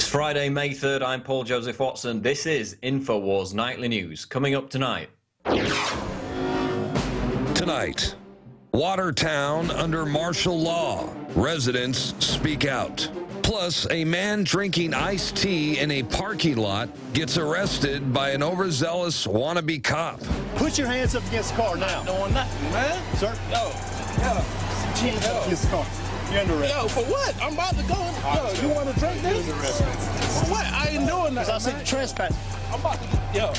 It's Friday, May 3rd. I'm Paul Joseph Watson. This is Infowars Nightly News. Coming up tonight. Tonight, Watertown under martial law. Residents speak out. Plus, a man drinking iced tea in a parking lot gets arrested by an overzealous wannabe cop. Put your hands up against the car now. I'm not doing nothing, man. Sir? Yo. Hands up against the car. You're under arrest. Yo, for what? I'm about to go. Yo, you want to drink this? For what? I ain't doing nothing. I said you trespass. I'm about to. Yo.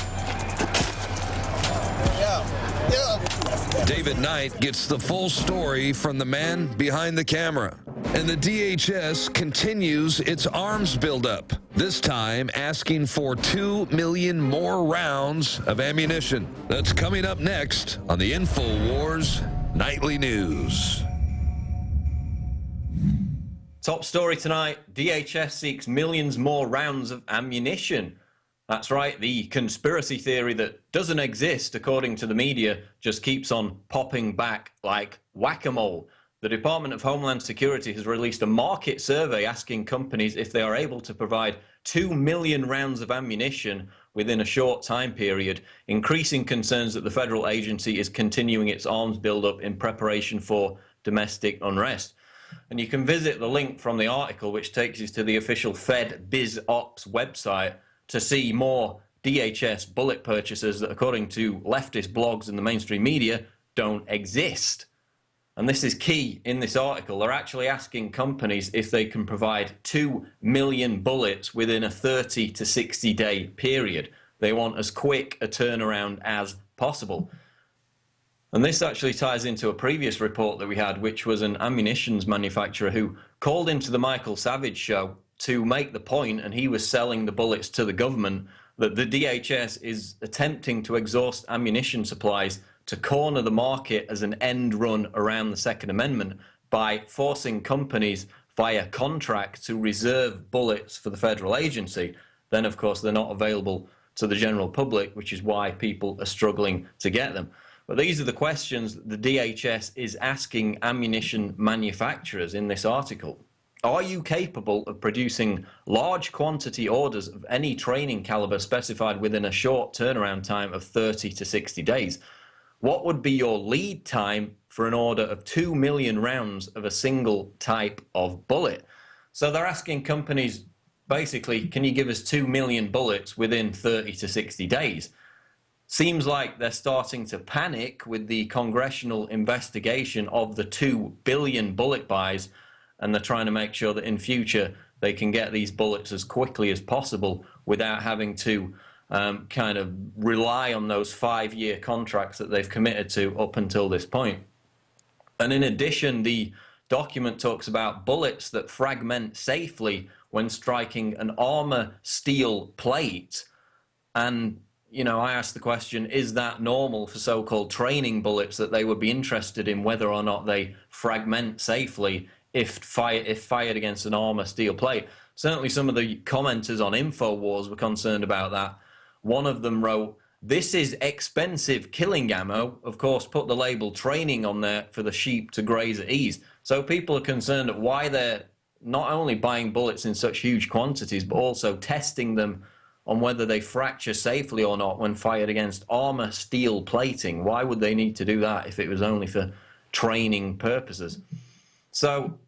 David Knight gets the full story from the man behind the camera. And the DHS continues its arms buildup, this time asking for 2 million more rounds of ammunition. That's coming up next on the Infowars Nightly News. Top story tonight, DHS seeks millions more rounds of ammunition. That's right, the conspiracy theory that doesn't exist, according to the media, just keeps on popping back like whack-a-mole. The Department of Homeland Security has released a market survey asking companies if they are able to provide 2 million rounds of ammunition within a short time period, increasing concerns that the federal agency is continuing its arms buildup in preparation for domestic unrest. And you can visit the link from the article, which takes you to the official Fed Biz Ops website, to see more DHS bullet purchases that, according to leftist blogs and the mainstream media, don't exist. And this is key in this article. They're actually asking companies if they can provide 2 million bullets within a 30 to 60 day period. They want as quick a turnaround as possible. And this actually ties into a previous report that we had, which was an ammunitions manufacturer who called into the Michael Savage show to make the point, and he was selling the bullets to the government, that the DHS is attempting to exhaust ammunition supplies to corner the market as an end run around the Second Amendment by forcing companies via contract to reserve bullets for the federal agency. Then, of course, they're not available to the general public, which is why people are struggling to get them. But these are the questions that the DHS is asking ammunition manufacturers in this article. Are you capable of producing large quantity orders of any training caliber specified within a short turnaround time of 30 to 60 days? What would be your lead time for an order of 2 million rounds of a single type of bullet? So they're asking companies, basically, can you give us 2 million bullets within 30 to 60 days? Seems like they're starting to panic with the congressional investigation of the 2 billion bullet buys, and they're trying to make sure that in future they can get these bullets as quickly as possible without having to kind of rely on those 5-year contracts that they've committed to up until this point. And in addition, the document talks about bullets that fragment safely when striking an armor steel plate. And you know, I asked the question, is that normal for so-called training bullets, that they would be interested in whether or not they fragment safely if fired against an armor steel plate? Certainly some of the commenters on Infowars were concerned about that. One of them wrote, "This is expensive killing ammo." Of course, put the label training on there for the sheep to graze at ease. So people are concerned at why they're not only buying bullets in such huge quantities, but also testing them on whether they fracture safely or not when fired against armor steel plating. Why would they need to do that if it was only for training purposes? So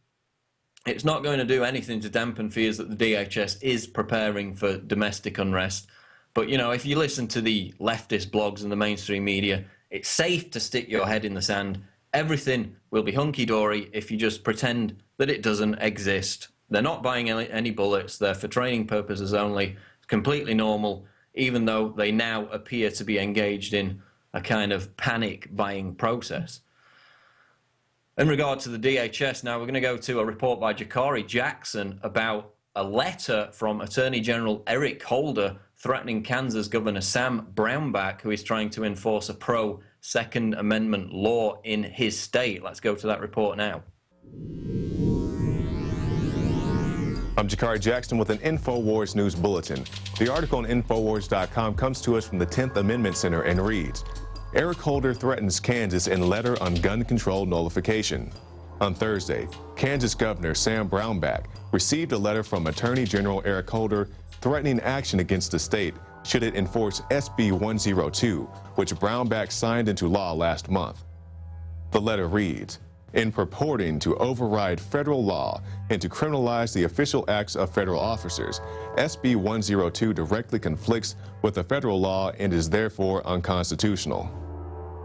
it's not going to do anything to dampen fears that the DHS is preparing for domestic unrest. But, you know, if you listen to the leftist blogs and the mainstream media, it's safe to stick your head in the sand. Everything will be hunky-dory if you just pretend that it doesn't exist. They're not buying any bullets. They're for training purposes only. Completely normal, even though they now appear to be engaged in a kind of panic buying process. In regard to the DHS, now we're going to go to a report by Jakari JAckson about a letter from Attorney General Eric Holder threatening Kansas Governor Sam Brownback, who is trying to enforce a pro-Second Amendment law in his state. Let's go to that report now. I'm Jakari JAckson with an Infowars News Bulletin. The article on Infowars.com comes to us from the 10th Amendment Center and reads, Eric Holder threatens Kansas in letter on gun control nullification. On Thursday, Kansas Governor Sam Brownback received a letter from Attorney General Eric Holder threatening action against the state should it enforce SB 102, which Brownback signed into law last month. The letter reads, "In purporting to override federal law and to criminalize the official acts of federal officers, SB 102 directly conflicts with the federal law and is therefore unconstitutional."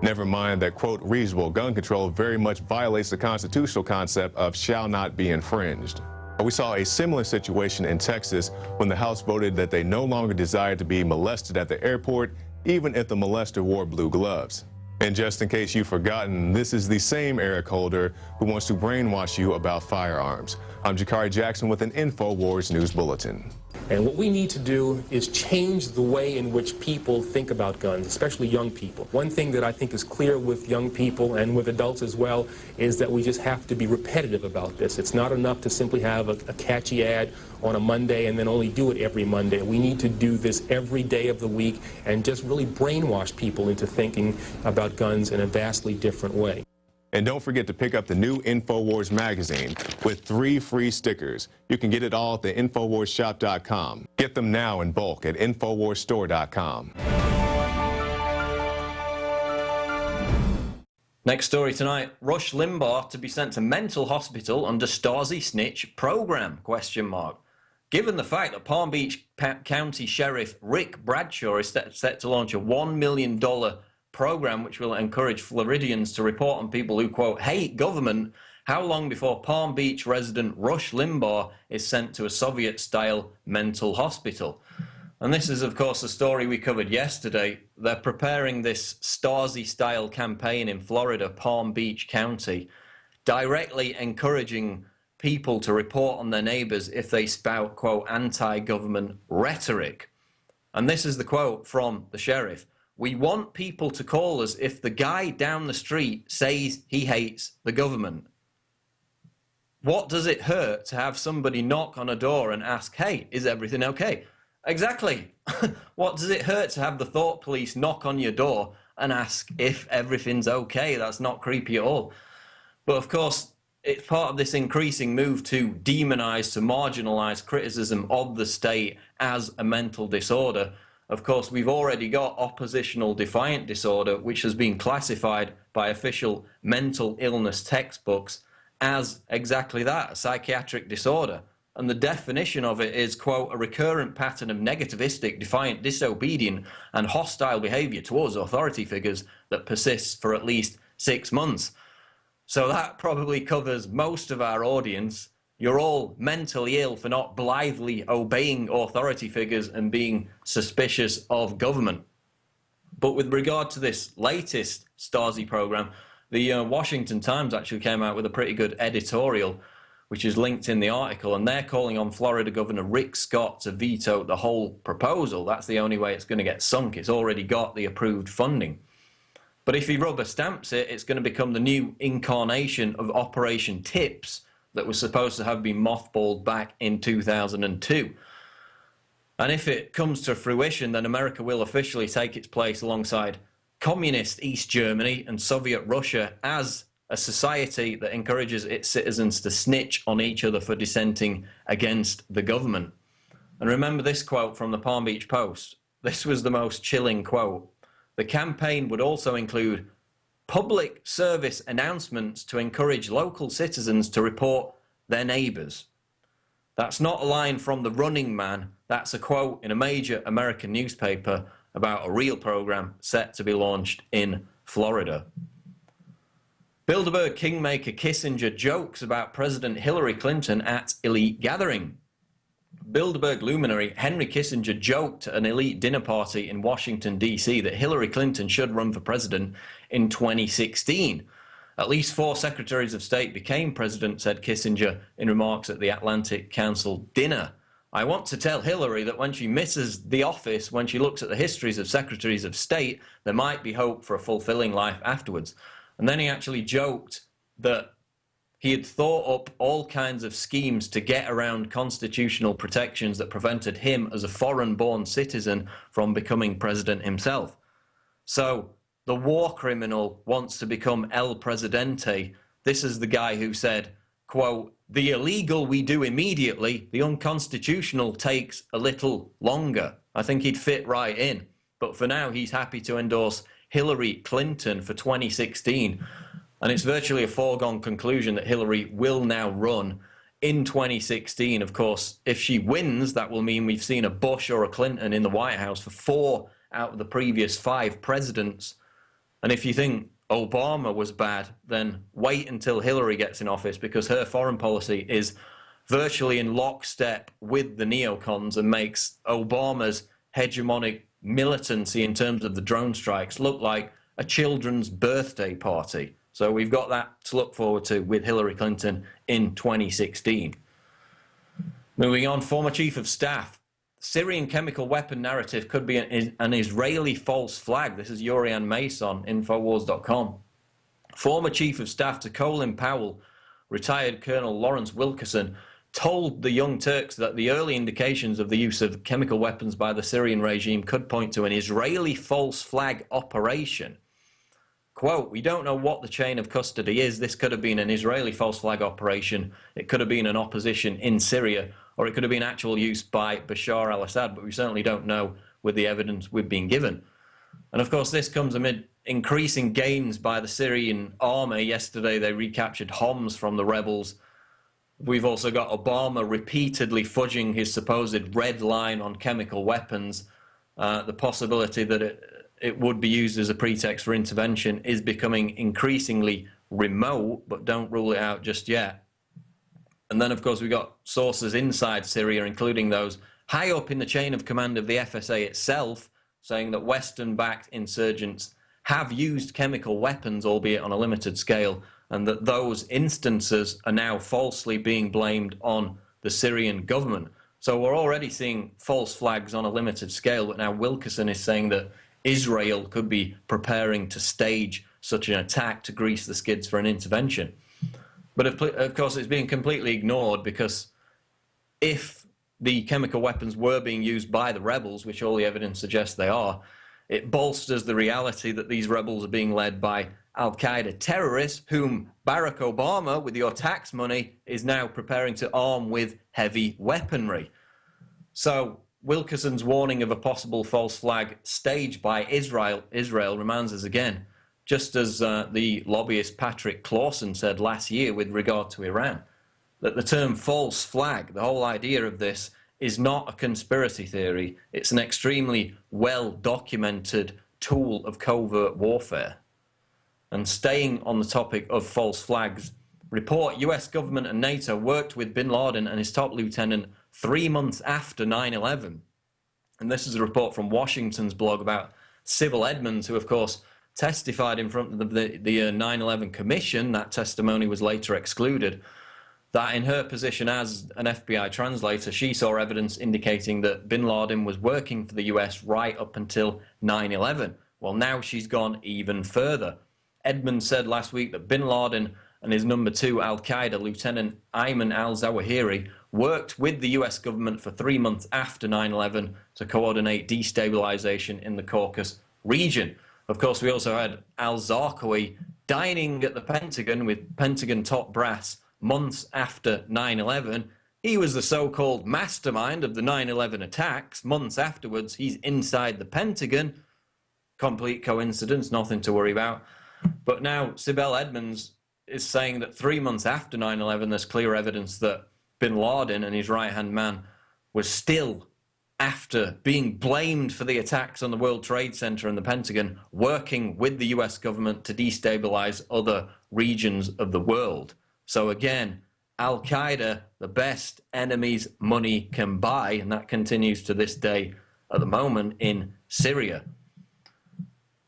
Never mind that, quote, reasonable gun control very much violates the constitutional concept of shall not be infringed. We saw a similar situation in Texas when the House voted that they no longer desired to be molested at the airport, even if the molester wore blue gloves. And just in case you've forgotten, this is the same Eric Holder who wants to brainwash you about firearms. I'm Jakari JAckson with an Infowars News Bulletin. And what we need to do is change the way in which people think about guns, especially young people. One thing that I think is clear with young people and with adults as well is that we just have to be repetitive about this. It's not enough to simply have a catchy ad on a Monday and then only do it every Monday. We need to do this every day of the week and just really brainwash people into thinking about guns in a vastly different way. And don't forget to pick up the new Infowars magazine with 3 free stickers. You can get it all at the InfowarsShop.com. Get them now in bulk at InfowarsStore.com. Next story tonight, Rush Limbaugh to be sent to mental hospital under Stasi Snitch Program, ? Given the fact that Palm Beach County Sheriff Rick Bradshaw is set to launch a $1 million program which will encourage Floridians to report on people who, quote, hate government, how long before Palm Beach resident Rush Limbaugh is sent to a Soviet-style mental hospital? And this is, of course, a story we covered yesterday. They're preparing this Stasi-style campaign in Florida, Palm Beach County, directly encouraging people to report on their neighbors if they spout, quote, anti-government rhetoric. And this is the quote from the sheriff. "We want people to call us if the guy down the street says he hates the government." What does it hurt to have somebody knock on a door and ask, hey, is everything okay? Exactly. What does it hurt to have the thought police knock on your door and ask if everything's okay? That's not creepy at all. But of course, it's part of this increasing move to demonize, to marginalize criticism of the state as a mental disorder. Of course, we've already got oppositional defiant disorder, which has been classified by official mental illness textbooks as exactly that, a psychiatric disorder. And the definition of it is, quote, a recurrent pattern of negativistic, defiant, disobedient, and hostile behavior towards authority figures that persists for at least 6 months. So that probably covers most of our audience. You're all mentally ill for not blithely obeying authority figures and being suspicious of government. But with regard to this latest Stasi program, the Washington Times actually came out with a pretty good editorial, which is linked in the article, and they're calling on Florida Governor Rick Scott to veto the whole proposal. That's the only way it's going to get sunk. It's already got the approved funding. But if he rubber stamps it, it's going to become the new incarnation of Operation Tips, that was supposed to have been mothballed back in 2002. And if it comes to fruition, then America will officially take its place alongside communist East Germany and Soviet Russia as a society that encourages its citizens to snitch on each other for dissenting against the government. And remember this quote from the Palm Beach Post. This was the most chilling quote. The campaign would also include public service announcements to encourage local citizens to report their neighbors. That's not a line from the Running Man. That's a quote in a major American newspaper about a real program set to be launched in Florida. Bilderberg Kingmaker Kissinger jokes about President Hillary Clinton at elite gathering. Bilderberg luminary Henry Kissinger joked at an elite dinner party in Washington, D.C. that Hillary Clinton should run for president in 2016. At least 4 secretaries of state became president, said Kissinger in remarks at the Atlantic Council dinner. I want to tell Hillary that when she misses the office, when she looks at the histories of secretaries of state, there might be hope for a fulfilling life afterwards. And then he actually joked that he had thought up all kinds of schemes to get around constitutional protections that prevented him as a foreign-born citizen from becoming president himself. So the war criminal wants to become El Presidente, This is the guy who said, quote, "The illegal we do immediately, the unconstitutional takes a little longer." I think he'd fit right in. But for now, he's happy to endorse Hillary Clinton for 2016. And it's virtually a foregone conclusion that Hillary will now run in 2016. Of course, if she wins, that will mean we've seen a Bush or a Clinton in the White House for 4 out of the previous 5 presidents. And if you think Obama was bad, then wait until Hillary gets in office, because her foreign policy is virtually in lockstep with the neocons and makes Obama's hegemonic militancy in terms of the drone strikes look like a children's birthday party. So we've got that to look forward to with Hillary Clinton in 2016. Moving on, former chief of staff. Syrian chemical weapon narrative could be an Israeli false flag. This is Yurian Mason, Infowars.com. Former chief of staff to Colin Powell, retired Colonel Lawrence Wilkerson, told the Young Turks that the early indications of the use of chemical weapons by the Syrian regime could point to an Israeli false flag operation. Quote, "We don't know what the chain of custody is. This could have been an Israeli false flag operation. It could have been an opposition in Syria, or it could have been actual use by Bashar al-Assad, but we certainly don't know with the evidence we've been given." And of course, this comes amid increasing gains by the Syrian army. Yesterday, they recaptured Homs from the rebels. We've also got Obama repeatedly fudging his supposed red line on chemical weapons. The possibility that it would be used as a pretext for intervention is becoming increasingly remote, but don't rule it out just yet. And then, of course, we've got sources inside Syria, including those high up in the chain of command of the FSA itself, saying that Western-backed insurgents have used chemical weapons, albeit on a limited scale, and that those instances are now falsely being blamed on the Syrian government. So we're already seeing false flags on a limited scale, but now Wilkerson is saying that Israel could be preparing to stage such an attack to grease the skids for an intervention. But of course, it's being completely ignored, because if the chemical weapons were being used by the rebels, which all the evidence suggests they are, it bolsters the reality that these rebels are being led by al-Qaeda terrorists, whom Barack Obama, with your tax money, is now preparing to arm with heavy weaponry. So Wilkerson's warning of a possible false flag staged by Israel reminds us again, just as the lobbyist Patrick Clawson said last year with regard to Iran, that the term false flag, the whole idea of this, is not a conspiracy theory. It's an extremely well-documented tool of covert warfare. And staying on the topic of false flags, report US government and NATO worked with bin Laden and his top lieutenant 3 months after 9/11. And this is a report from Washington's blog about Sybil Edmonds, who, of course, testified in front of the 9/11 Commission. That testimony was later excluded. That in her position as an FBI translator, she saw evidence indicating that bin Laden was working for the US right up until 9/11. Well, now she's gone even further. Edmonds said last week that bin Laden and his number 2 al-Qaeda Lieutenant Ayman al-Zawahiri worked with the US government for 3 months after 9/11 to coordinate destabilization in the Caucasus region. Of course, we also had al-Zarqawi dining at the Pentagon with Pentagon top brass months after 9/11. He was the so-called mastermind of the 9/11 attacks. Months afterwards, he's inside the Pentagon. Complete coincidence, nothing to worry about. But now Sybil Edmonds is saying that 3 months after 9/11, there's clear evidence that bin Laden and his right-hand man was still, after being blamed for the attacks on the World Trade Center and the Pentagon, working with the US government to destabilize other regions of the world. So again, al-Qaeda, the best enemies money can buy, and that continues to this day at the moment in Syria.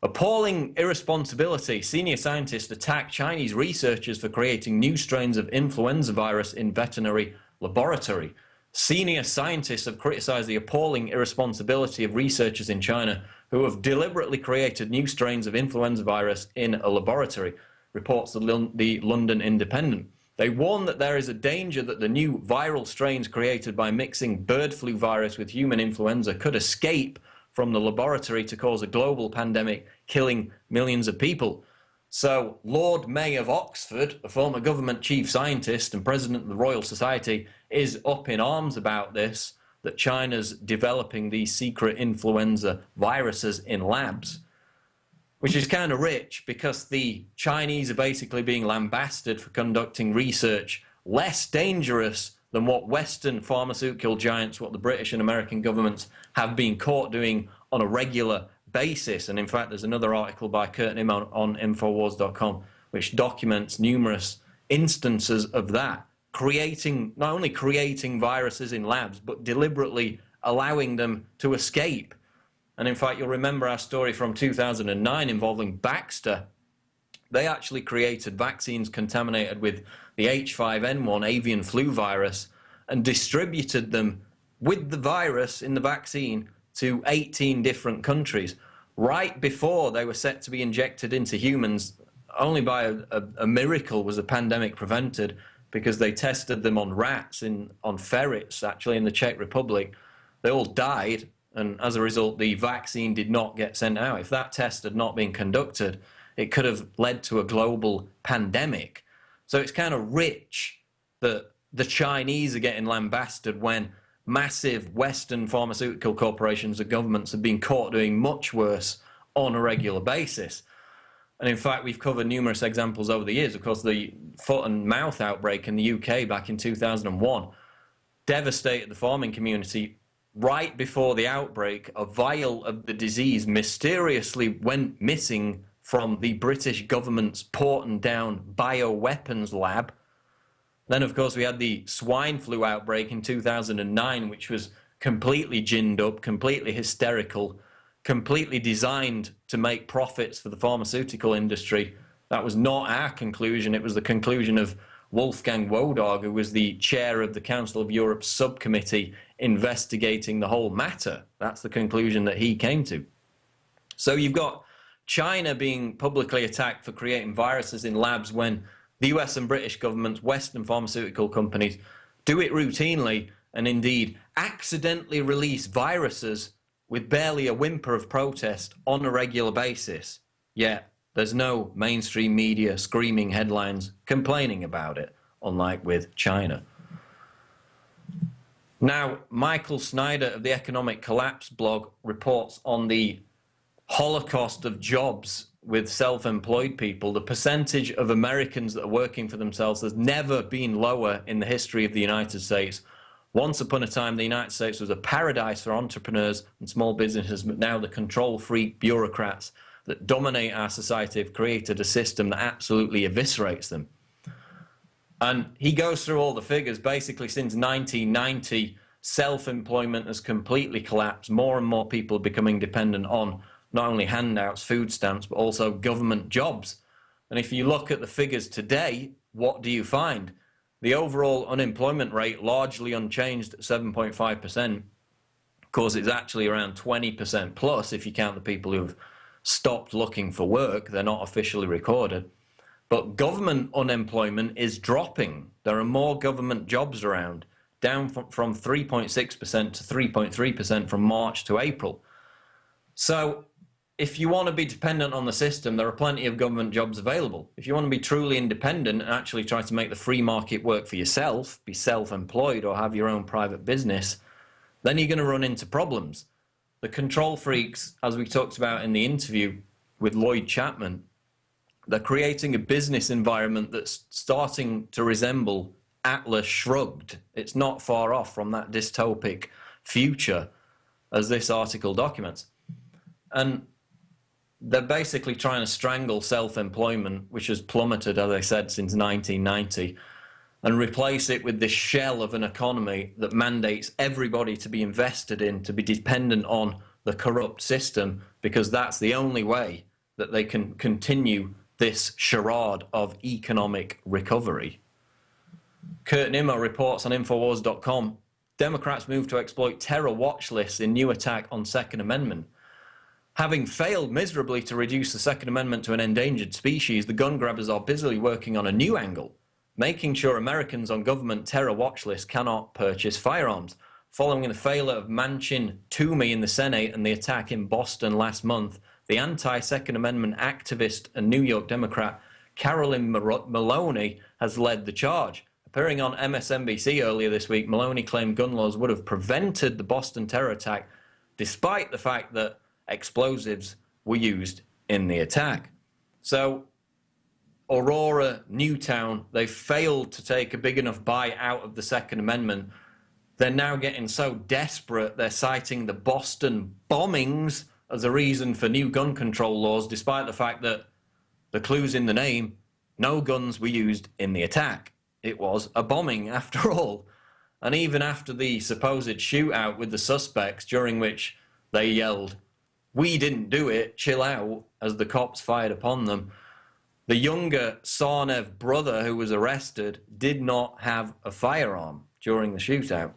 Appalling irresponsibility. Senior scientists attack Chinese researchers for creating new strains of influenza virus in veterinary laboratory. Senior scientists have criticized the appalling irresponsibility of researchers in China who have deliberately created new strains of influenza virus in a laboratory, reports the London Independent. They warn that there is a danger that the new viral strains created by mixing bird flu virus with human influenza could escape from the laboratory to cause a global pandemic, killing millions of people. So Lord May of Oxford, a former government chief scientist and president of the Royal Society, is up in arms about this, that China's developing these secret influenza viruses in labs, which is kind of rich because the Chinese are basically being lambasted for conducting research less dangerous than what Western pharmaceutical giants, what the British and American governments have been caught doing on a regular basis. And in fact, there's another article by Kurt Nimm on Infowars.com which documents numerous instances of that, not only creating viruses in labs, but deliberately allowing them to escape. And in fact, you'll remember our story from 2009 involving Baxter. They actually created vaccines contaminated with the H5N1 avian flu virus and distributed them with the virus in the vaccine to 18 different countries. Right before they were set to be injected into humans, only by a miracle was the pandemic prevented, because they tested them on rats, on ferrets, actually, in the Czech Republic. They all died, and as a result, the vaccine did not get sent out. If that test had not been conducted, it could have led to a global pandemic. So it's kind of rich that the Chinese are getting lambasted when massive Western pharmaceutical corporations and governments have been caught doing much worse on a regular basis. And in fact, we've covered numerous examples over the years. Of course, the foot and mouth outbreak in the UK back in 2001 devastated the farming community. Right before the outbreak, a vial of the disease mysteriously went missing from the British government's Porton Down bioweapons lab. Then, of course, we had the swine flu outbreak in 2009, which was completely ginned up, completely hysterical, completely designed to make profits for the pharmaceutical industry. That was not our conclusion. It was the conclusion of Wolfgang Wodarg, who was the chair of the Council of Europe's subcommittee investigating the whole matter. That's the conclusion that he came to. So you've got China being publicly attacked for creating viruses in labs when the US and British governments, Western pharmaceutical companies, do it routinely and indeed accidentally release viruses with barely a whimper of protest on a regular basis. Yet there's no mainstream media screaming headlines complaining about it, unlike with China. Now, Michael Snyder of the Economic Collapse blog reports on the holocaust of jobs with self-employed people. The percentage of Americans that are working for themselves has never been lower in the history of the United States. Once upon a time, the United States was a paradise for entrepreneurs and small businesses, but now the control-freak bureaucrats that dominate our society have created a system that absolutely eviscerates them. And he goes through all the figures. Basically, since 1990, self-employment has completely collapsed. More and more people are becoming dependent on not only handouts, food stamps, but also government jobs. And if you look at the figures today, what do you find? The overall unemployment rate, largely unchanged at 7.5%. Of course, it's actually around 20% plus if you count the people who have stopped looking for work. They're not officially recorded. But government unemployment is dropping. There are more government jobs around, down from 3.6% to 3.3% from March to April. So if you want to be dependent on the system, there are plenty of government jobs available. If you want to be truly independent and actually try to make the free market work for yourself, be self-employed or have your own private business, then you're going to run into problems. The control freaks, as we talked about in the interview with Lloyd Chapman, they're creating a business environment that's starting to resemble Atlas Shrugged. It's not far off from that dystopic future as this article documents. And they're basically trying to strangle self-employment, which has plummeted, as I said, since 1990, and replace it with this shell of an economy that mandates everybody to be invested in, to be dependent on the corrupt system, because that's the only way that they can continue this charade of economic recovery. Kurt Nimm reports on Infowars.com, Democrats move to exploit terror watch lists in new attack on Second Amendment. Having failed miserably to reduce the Second Amendment to an endangered species, the gun grabbers are busily working on a new angle, making sure Americans on government terror watch lists cannot purchase firearms. Following the failure of Manchin Toomey in the Senate and the attack in Boston last month, the anti-Second Amendment activist and New York Democrat Carolyn Maloney has led the charge. Appearing on MSNBC earlier this week, Maloney claimed gun laws would have prevented the Boston terror attack, despite the fact that explosives were used in the attack. So, Aurora, Newtown, they failed to take a big enough bite out of the Second Amendment. They're now getting so desperate, they're citing the Boston bombings as a reason for new gun control laws, despite the fact that the clue's in the name, no guns were used in the attack. It was a bombing after all. And even after the supposed shootout with the suspects, during which they yelled, "We didn't do it, chill out," as the cops fired upon them, the younger Sarnev brother who was arrested did not have a firearm during the shootout.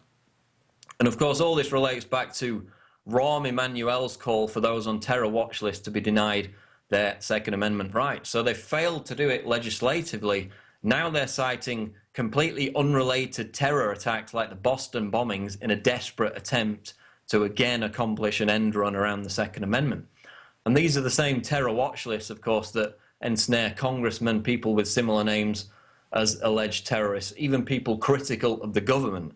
And of course, all this relates back to Rahm Emanuel's call for those on terror watch lists to be denied their Second Amendment rights. So they failed to do it legislatively. Now they're citing completely unrelated terror attacks like the Boston bombings in a desperate attempt to again accomplish an end run around the Second Amendment. And these are the same terror watch lists, of course, that ensnare congressmen, people with similar names as alleged terrorists, even people critical of the government.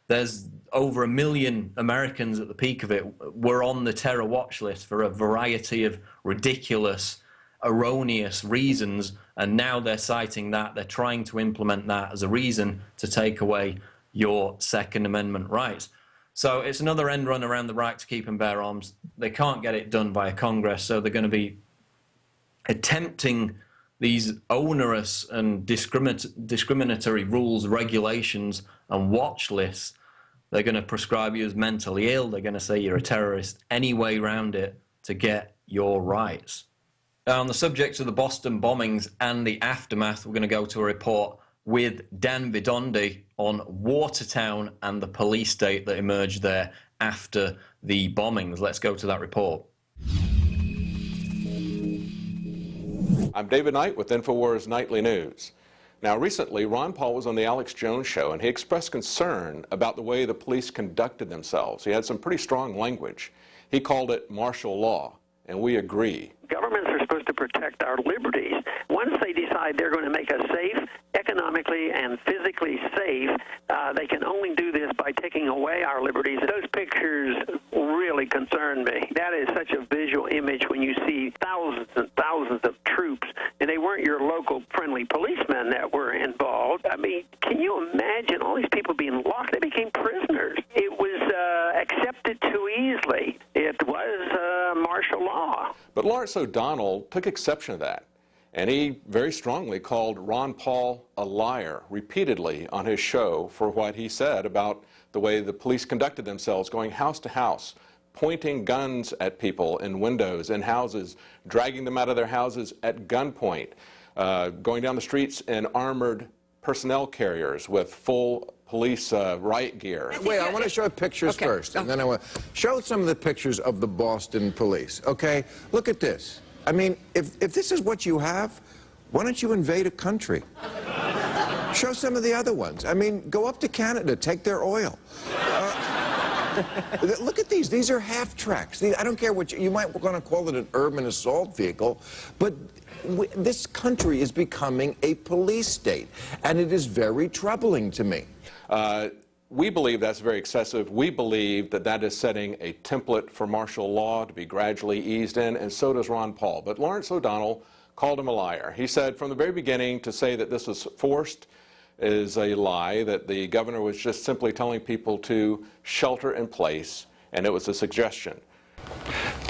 There's over 1 million Americans at the peak of it were on the terror watch list for a variety of ridiculous, erroneous reasons, and now they're citing that. They're trying to implement that as a reason to take away your Second Amendment rights. So it's another end run around the right to keep and bear arms. They can't get it done via Congress, so they're going to be attempting these onerous and discriminatory rules, regulations, and watch lists. They're going to prescribe you as mentally ill. They're going to say you're a terrorist, any way around it to get your rights. On the subject of the Boston bombings and the aftermath, we're going to go to a report with Dan Bidondi on Watertown and the police state that emerged there after the bombings. Let's go to that report. I'm David Knight with Infowars Nightly News. Now, recently, Ron Paul was on the Alex Jones show, and he expressed concern about the way the police conducted themselves. He had some pretty strong language. He called it martial law, and we agree. Governments are supposed to protect our liberties. Once they decide they're going to make us safe, economically and physically safe, they can only do this by taking away our liberties. Those pictures really concern me. That is such a visual image when you see thousands and thousands of troops, and they weren't your local friendly policemen that were involved. I mean, can you imagine all these people being locked? They became prisoners. It was accepted too easily. It was martial law. But Lawrence O'Donnell took exception to that, and he very strongly called Ron Paul a liar repeatedly on his show for what he said about the way the police conducted themselves, going house to house, pointing guns at people in windows in houses, dragging them out of their houses at gunpoint, going down the streets in armored personnel carriers with full police riot gear. Wait, I want to show pictures first, and then I want to show some of the pictures of the Boston police, okay? Look at this. I mean, if this is what you have, why don't you invade a country? Show some of the other ones. I mean, go up to Canada, take their oil. Look at these. These are half-tracks. I don't care what you might want to call it, an urban assault vehicle, but this country is becoming a police state, and it is very troubling to me. We believe that's very excessive. We believe that that is setting a template for martial law to be gradually eased in, and so does Ron Paul. But Lawrence O'Donnell called him a liar. He said from the very beginning to say that this was forced is a lie, that the governor was just simply telling people to shelter in place, and it was a suggestion.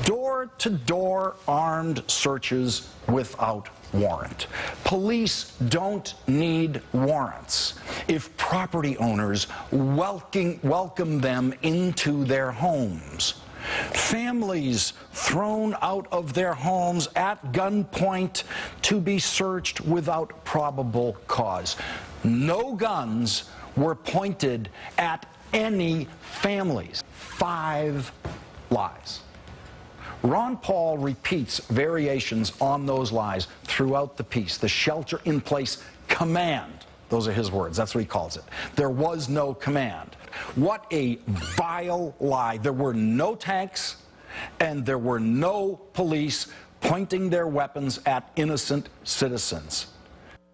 Door-to-door armed searches without warrant. Police don't need warrants if property owners welcome them into their homes. Families thrown out of their homes at gunpoint to be searched without probable cause. No guns were pointed at any families. 5 lies. Ron Paul repeats variations on those lies throughout the piece. The shelter-in-place command, those are his words, that's what he calls it. There was no command. What a vile lie. There were no tanks, and there were no police pointing their weapons at innocent citizens.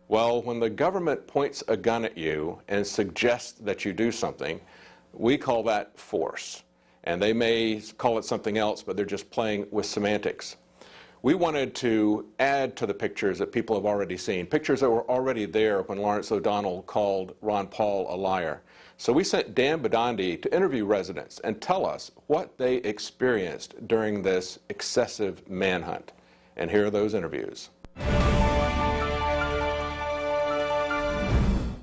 Well, when the government points a gun at you and suggests that you do something, we call that force. And they may call it something else, but they're just playing with semantics. We wanted to add to the pictures that people have already seen, pictures that were already there when Lawrence O'Donnell called Ron Paul a liar. So we sent Dan Bidondi to interview residents and tell us what they experienced during this excessive manhunt. And here are those interviews.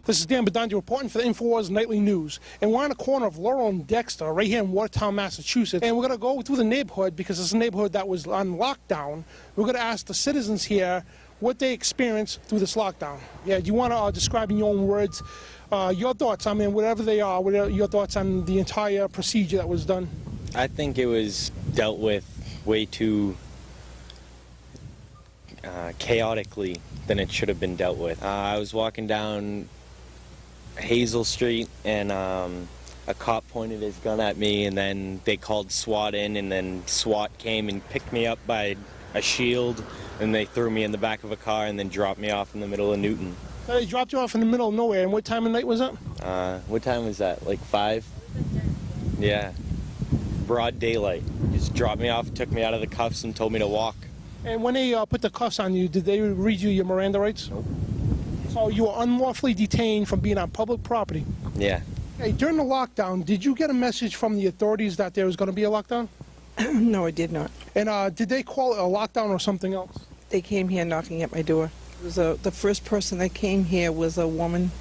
This is Dan Bidondi reporting for the Infowars Nightly News. And we're on the corner of Laurel and Dexter, right here in Watertown, Massachusetts. And we're going to go through the neighborhood because it's a neighborhood that was on lockdown. We're going to ask the citizens here what they experienced through this lockdown. Yeah, do you want to describe in your own words your thoughts? I mean, whatever they are, what are your thoughts on the entire procedure that was done? I think it was dealt with way too chaotically than it should have been dealt with. I was walking down Hazel Street and a cop pointed his gun at me, and then they called SWAT in, and then SWAT came and picked me up by a shield, and they threw me in the back of a car and then dropped me off in the middle of Newton. So they dropped you off in the middle of nowhere, and what time of night was that? What time was that, like 5? Yeah, broad daylight. Just dropped me off, took me out of the cuffs and told me to walk. And when they put the cuffs on you, did they read you your Miranda rights? Nope. So you were unlawfully detained from being on public property? Yeah. Hey, during the lockdown, did you get a message from the authorities that there was going to be a lockdown? No, I did not. And did they call it a lockdown or something else? They came here knocking at my door. It was the first person that came here was a woman.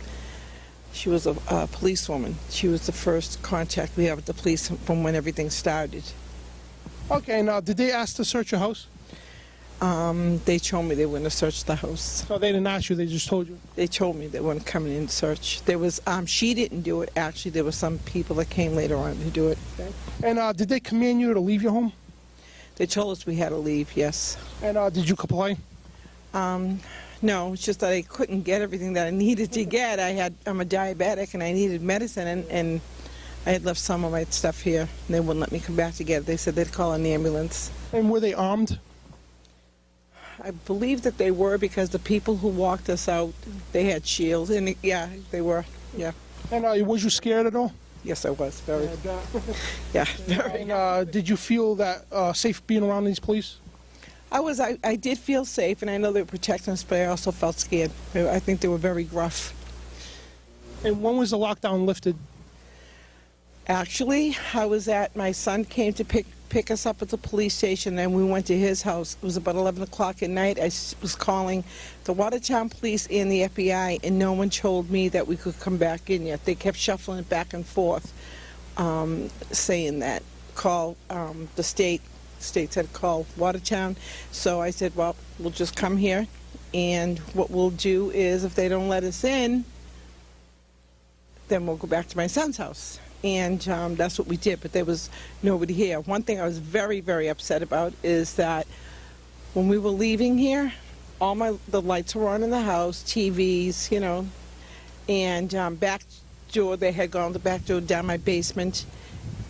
She was a policewoman. She was the first contact we had with the police from when everything started. Okay, now did they ask to search your house? They told me they were going to search the house. So they didn't ask you, they just told you? They told me they weren't coming in to search. There was, she didn't do it, actually. There were some people that came later on to do it. Okay. And did they command you to leave your home? They told us we had to leave, yes. And did you comply? No, it's just that I couldn't get everything that I needed to get. I'm a diabetic and I needed medicine, and I had left some of my stuff here, and they wouldn't let me come back to get it. They said they'd call an ambulance. And were they armed? I believe that they were, because the people who walked us out, they had shields, and yeah, they were, yeah. And was you scared at all? Yes, I was, very. Yeah, very. And did you feel that safe being around these police? I did feel safe, and I know they were protecting us, but I also felt scared. I think they were very gruff. And when was the lockdown lifted? Actually, my son came to pick us up at the police station, and we went to his house. It was about 11 o'clock at night. I was calling the Watertown police and the FBI, and no one told me that we could come back in yet. They kept shuffling it back and forth, saying that call the state. State said call Watertown. So I said, well, we'll just come here, and what we'll do is, if they don't let us in, then we'll go back to my son's house. And that's what we did, but there was nobody here. One thing I was very, very upset about is that when we were leaving here, the lights were on in the house, TVs, you know, and back door, they had gone the back door down my basement,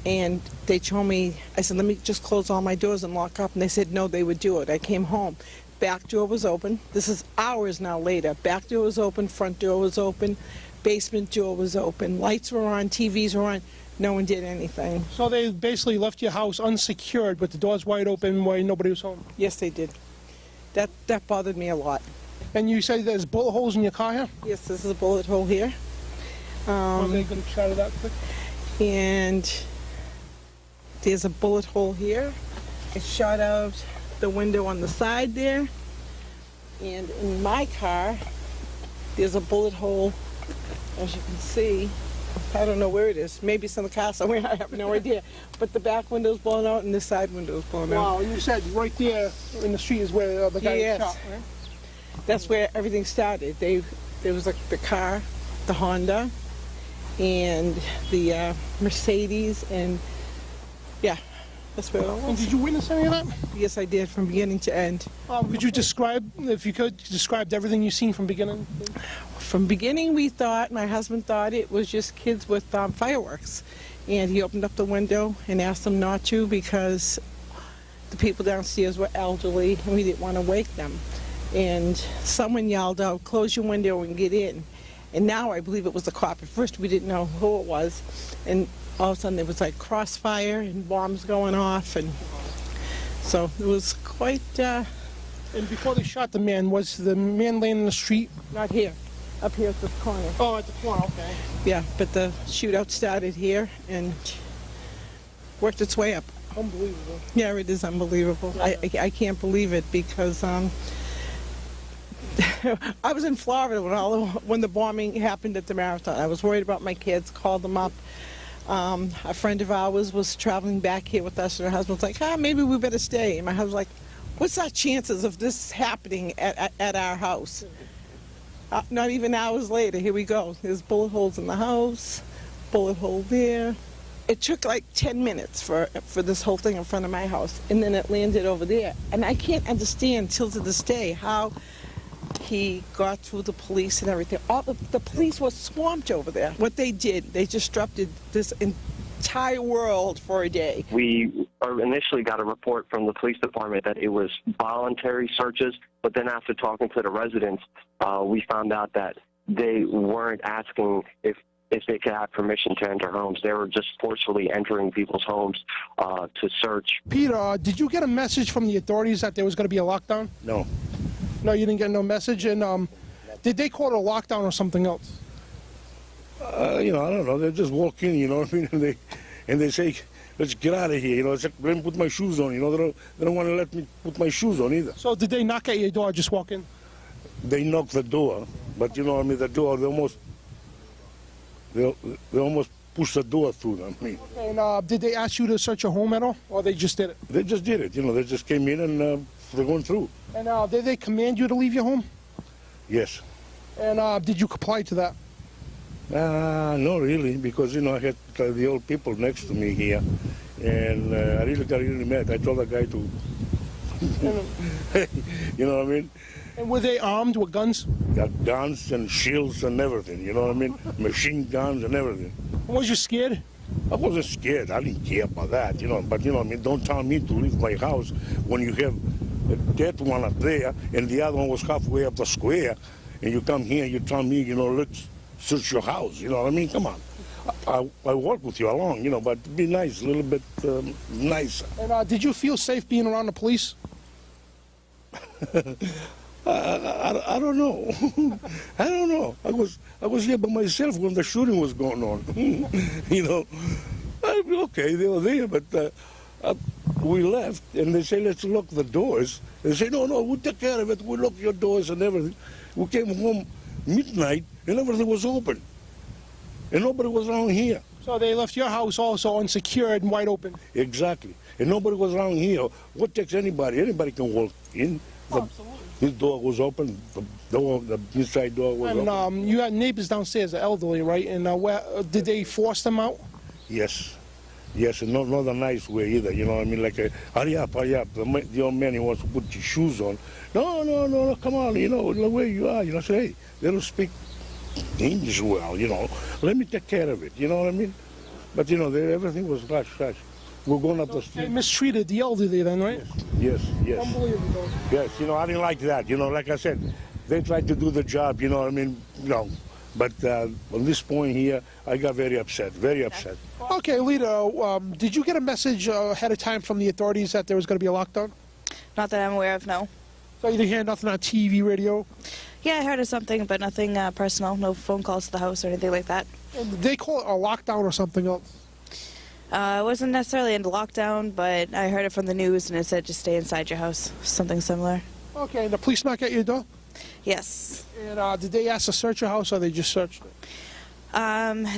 and they told me, I said, let me just close all my doors and lock up, and they said no, they would do it. I came home. Back door was open. This is hours now later. Back door was open, front door was open, basement door was open, lights were on, TVs were on. No one did anything. So they basically left your house unsecured with the doors wide open while nobody was home? Yes, they did. That bothered me a lot. And you say there's bullet holes in your car here? Yes, this is a bullet hole here. Are they going to shut it out quick? And there's a bullet hole here. It shot out the window on the side there. And in my car, there's a bullet hole, as you can see. I don't know where it is. Maybe it's in the car somewhere. I have no idea. But the back window's blown out and the side window's blown out. Wow, and you said right there in the street is where the guy was shot, right? That's where everything started. There was like the car, the Honda, and the Mercedes, and yeah, that's where it was. And did you witness any of that? Yes, I did, from beginning to end. Could you describe, if you could, describe everything you've seen from beginning? From beginning, my husband thought it was just kids with fireworks. And he opened up the window and asked them not to, because the people downstairs were elderly, and we didn't want to wake them. And someone yelled out, "Close your window and get in." And now I believe it was the cop. At first we didn't know who it was. And all of a sudden there was like crossfire and bombs going off. And so it was quite... And before they shot the man, was the man laying in the street? Not here. Up here at this corner. Oh, at the corner, okay. Yeah, but the shootout started here and worked its way up. Unbelievable. Yeah, it is unbelievable. I can't believe it because I was in Florida when the bombing happened at the marathon. I was worried about my kids, called them up. A friend of ours was traveling back here with us, and her husband was like, maybe we better stay. And my husband was like, what's our chances of this happening at our house? Not even hours later, here we go. There's bullet holes in the house, bullet hole there. It took like 10 minutes for this whole thing in front of my house, and then it landed over there. And I can't understand till to this day how he got through the police and everything. All the police was swamped over there. What they did, they disrupted this entire world for a day. We initially got a report from the police department that it was voluntary searches, but then after talking to the residents, we found out that they weren't asking if they could have permission to enter homes. They were just forcefully entering people's homes to search. Peter, did you get a message from the authorities that there was going to be a lockdown? No. No, you didn't get no message? And did they call it a lockdown or something else? I don't know. They just walk in, you know what I mean? And they say, let's get out of here. You know, it's like, let me put my shoes on. You know, they don't want to let me put my shoes on either. So did they knock at your door or just walk in? They knocked the door, but you know what I mean, the door, they almost pushed the door through them. I mean. And did they ask you to search your home at all, or they just did it? They just did it. You know, they just came in and they're going through. And did they command you to leave your home? Yes. And did you comply to that? Not really, because, you know, I had the old people next to me here, and I really got really mad. I told the guy to, you know what I mean? And were they armed with guns? Got guns and shields and everything, you know what I mean? Machine guns and everything. Was you scared? I wasn't scared. I didn't care about that, you know. But, you know what I mean, don't tell me to leave my house when you have that one up there and the other one was halfway up the square, and you come here and you tell me, you know, let's search your house, you know what I mean? Come on. I work with you along, you know, but be nice, a little bit nicer. And did you feel safe being around the police? I don't know. I don't know. I was here by myself when the shooting was going on. You know, okay, they were there, but we left, and they say, let's lock the doors. They say, no, we'll take care of it. We'll lock your doors and everything. We came home midnight, and everything was open. And nobody was around here. So they left your house also unsecured and wide open? Exactly. And nobody was around here. What takes anybody? Anybody can walk in. His door was open. The inside door was open. And you had neighbors downstairs, the elderly, right? And did they force them out? Yes. Yes, and not a nice way either, you know what I mean? Like, hurry up. The old man, he wants to put your shoes on. No, come on, you know, the way you are. You know, say, hey, they don't speak English well, you know. Let me take care of it, you know what I mean? But, you know, everything was rush. We're going up the street. They mistreated the elderly then, right? Yes. Unbelievable. Yes, you know, I didn't like that. You know, like I said, they tried to do the job, you know what I mean? No. But on this point here, I got very upset. Okay, Lita, did you get a message ahead of time from the authorities that there was going to be a lockdown? Not that I'm aware of, no. So you didn't hear nothing on TV, radio? Yeah, I heard of something, but nothing personal, no phone calls to the house or anything like that. And did they call it a lockdown or something else? It wasn't necessarily into lockdown, but I heard it from the news, and it said just stay inside your house, something similar. Okay, and the police knock at your door? Yes. And did they ask to search your house, or they just searched it?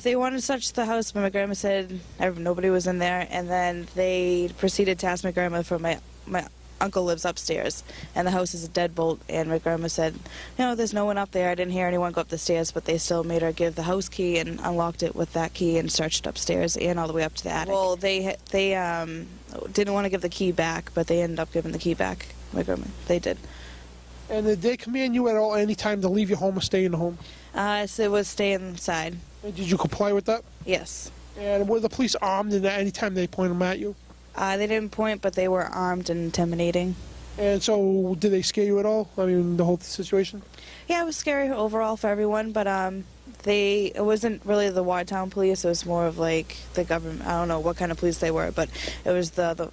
They wanted to search the house, but my grandma said nobody was in there, and then they proceeded to ask my grandma for my uncle lives upstairs, and the house is a deadbolt, and my grandma said, no, there's no one up there. I didn't hear anyone go up the stairs, but they still made her give the house key and unlocked it with that key and searched upstairs and all the way up to the attic. Well, they didn't want to give the key back, but they ended up giving the key back, my grandma. They did. And did they command you at all any time to leave your home or stay in the home? So it was stay inside. And did you comply with that? Yes. And were the police armed, and at any time they point them at you? They didn't point, but they were armed and intimidating. And so, did they scare you at all? I mean, the whole situation? Yeah, it was scary overall for everyone, but it wasn't really the Watertown police. It was more of like the government. I don't know what kind of police they were, but it was the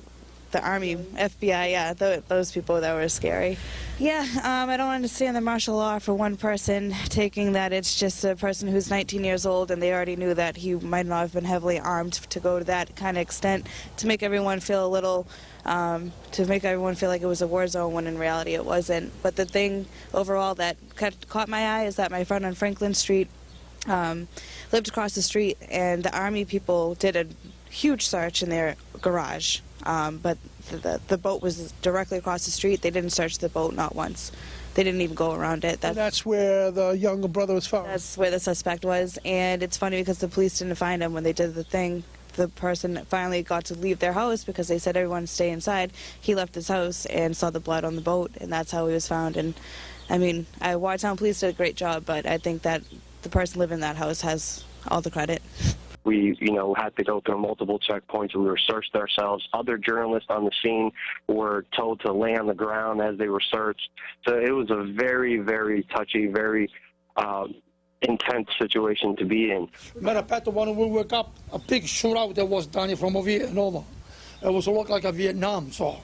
Army, FBI, yeah, those people that were scary. Yeah, I don't understand the martial law for one person taking that it's just a person who's 19 years old and they already knew that he might not have been heavily armed to go to that kind of extent to make everyone feel a little, to make everyone feel like it was a war zone when in reality it wasn't. But the thing overall that caught my eye is that my friend on Franklin Street lived across the street and the Army people did a huge search in their garage. But the boat was directly across the street. They didn't search the boat, not once. They didn't even go around it. That's where the younger brother was found? That's where the suspect was. And it's funny because the police didn't find him when they did the thing. The person finally got to leave their house because they said everyone stay inside. He left his house and saw the blood on the boat, and that's how he was found. And, I mean, Watertown police did a great job, but I think that the person living in that house has all the credit. We, had to go through multiple checkpoints. We were searched ourselves. Other journalists on the scene were told to lay on the ground as they were searched. So it was a very, very touchy, very intense situation to be in. Matter of fact, the one we woke up, a big shootout that was done from over here and over. It was look like a Vietnam, so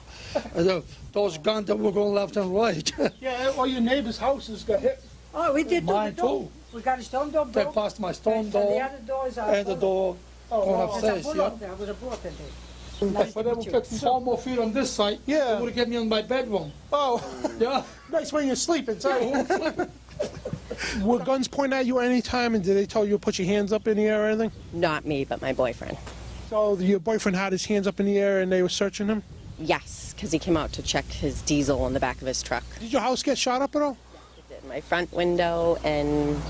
those guns that were going left and right. Yeah, all your neighbors' houses got hit. Oh, we did Mine too. We got a stone door They broke. passed my stone door The other doors are and the door going upstairs. Yeah. There was a bulletin If I ever put 4 more feet on this side, yeah, it would have get me in my bedroom. Oh, yeah. Nice when you're sleeping, too. Were guns pointed at you at any time, and did they tell you to put your hands up in the air or anything? Not me, but my boyfriend. So your boyfriend had his hands up in the air and they were searching him? Yes, because he came out to check his diesel on the back of his truck. Did your house get shot up at all? It did. My front window and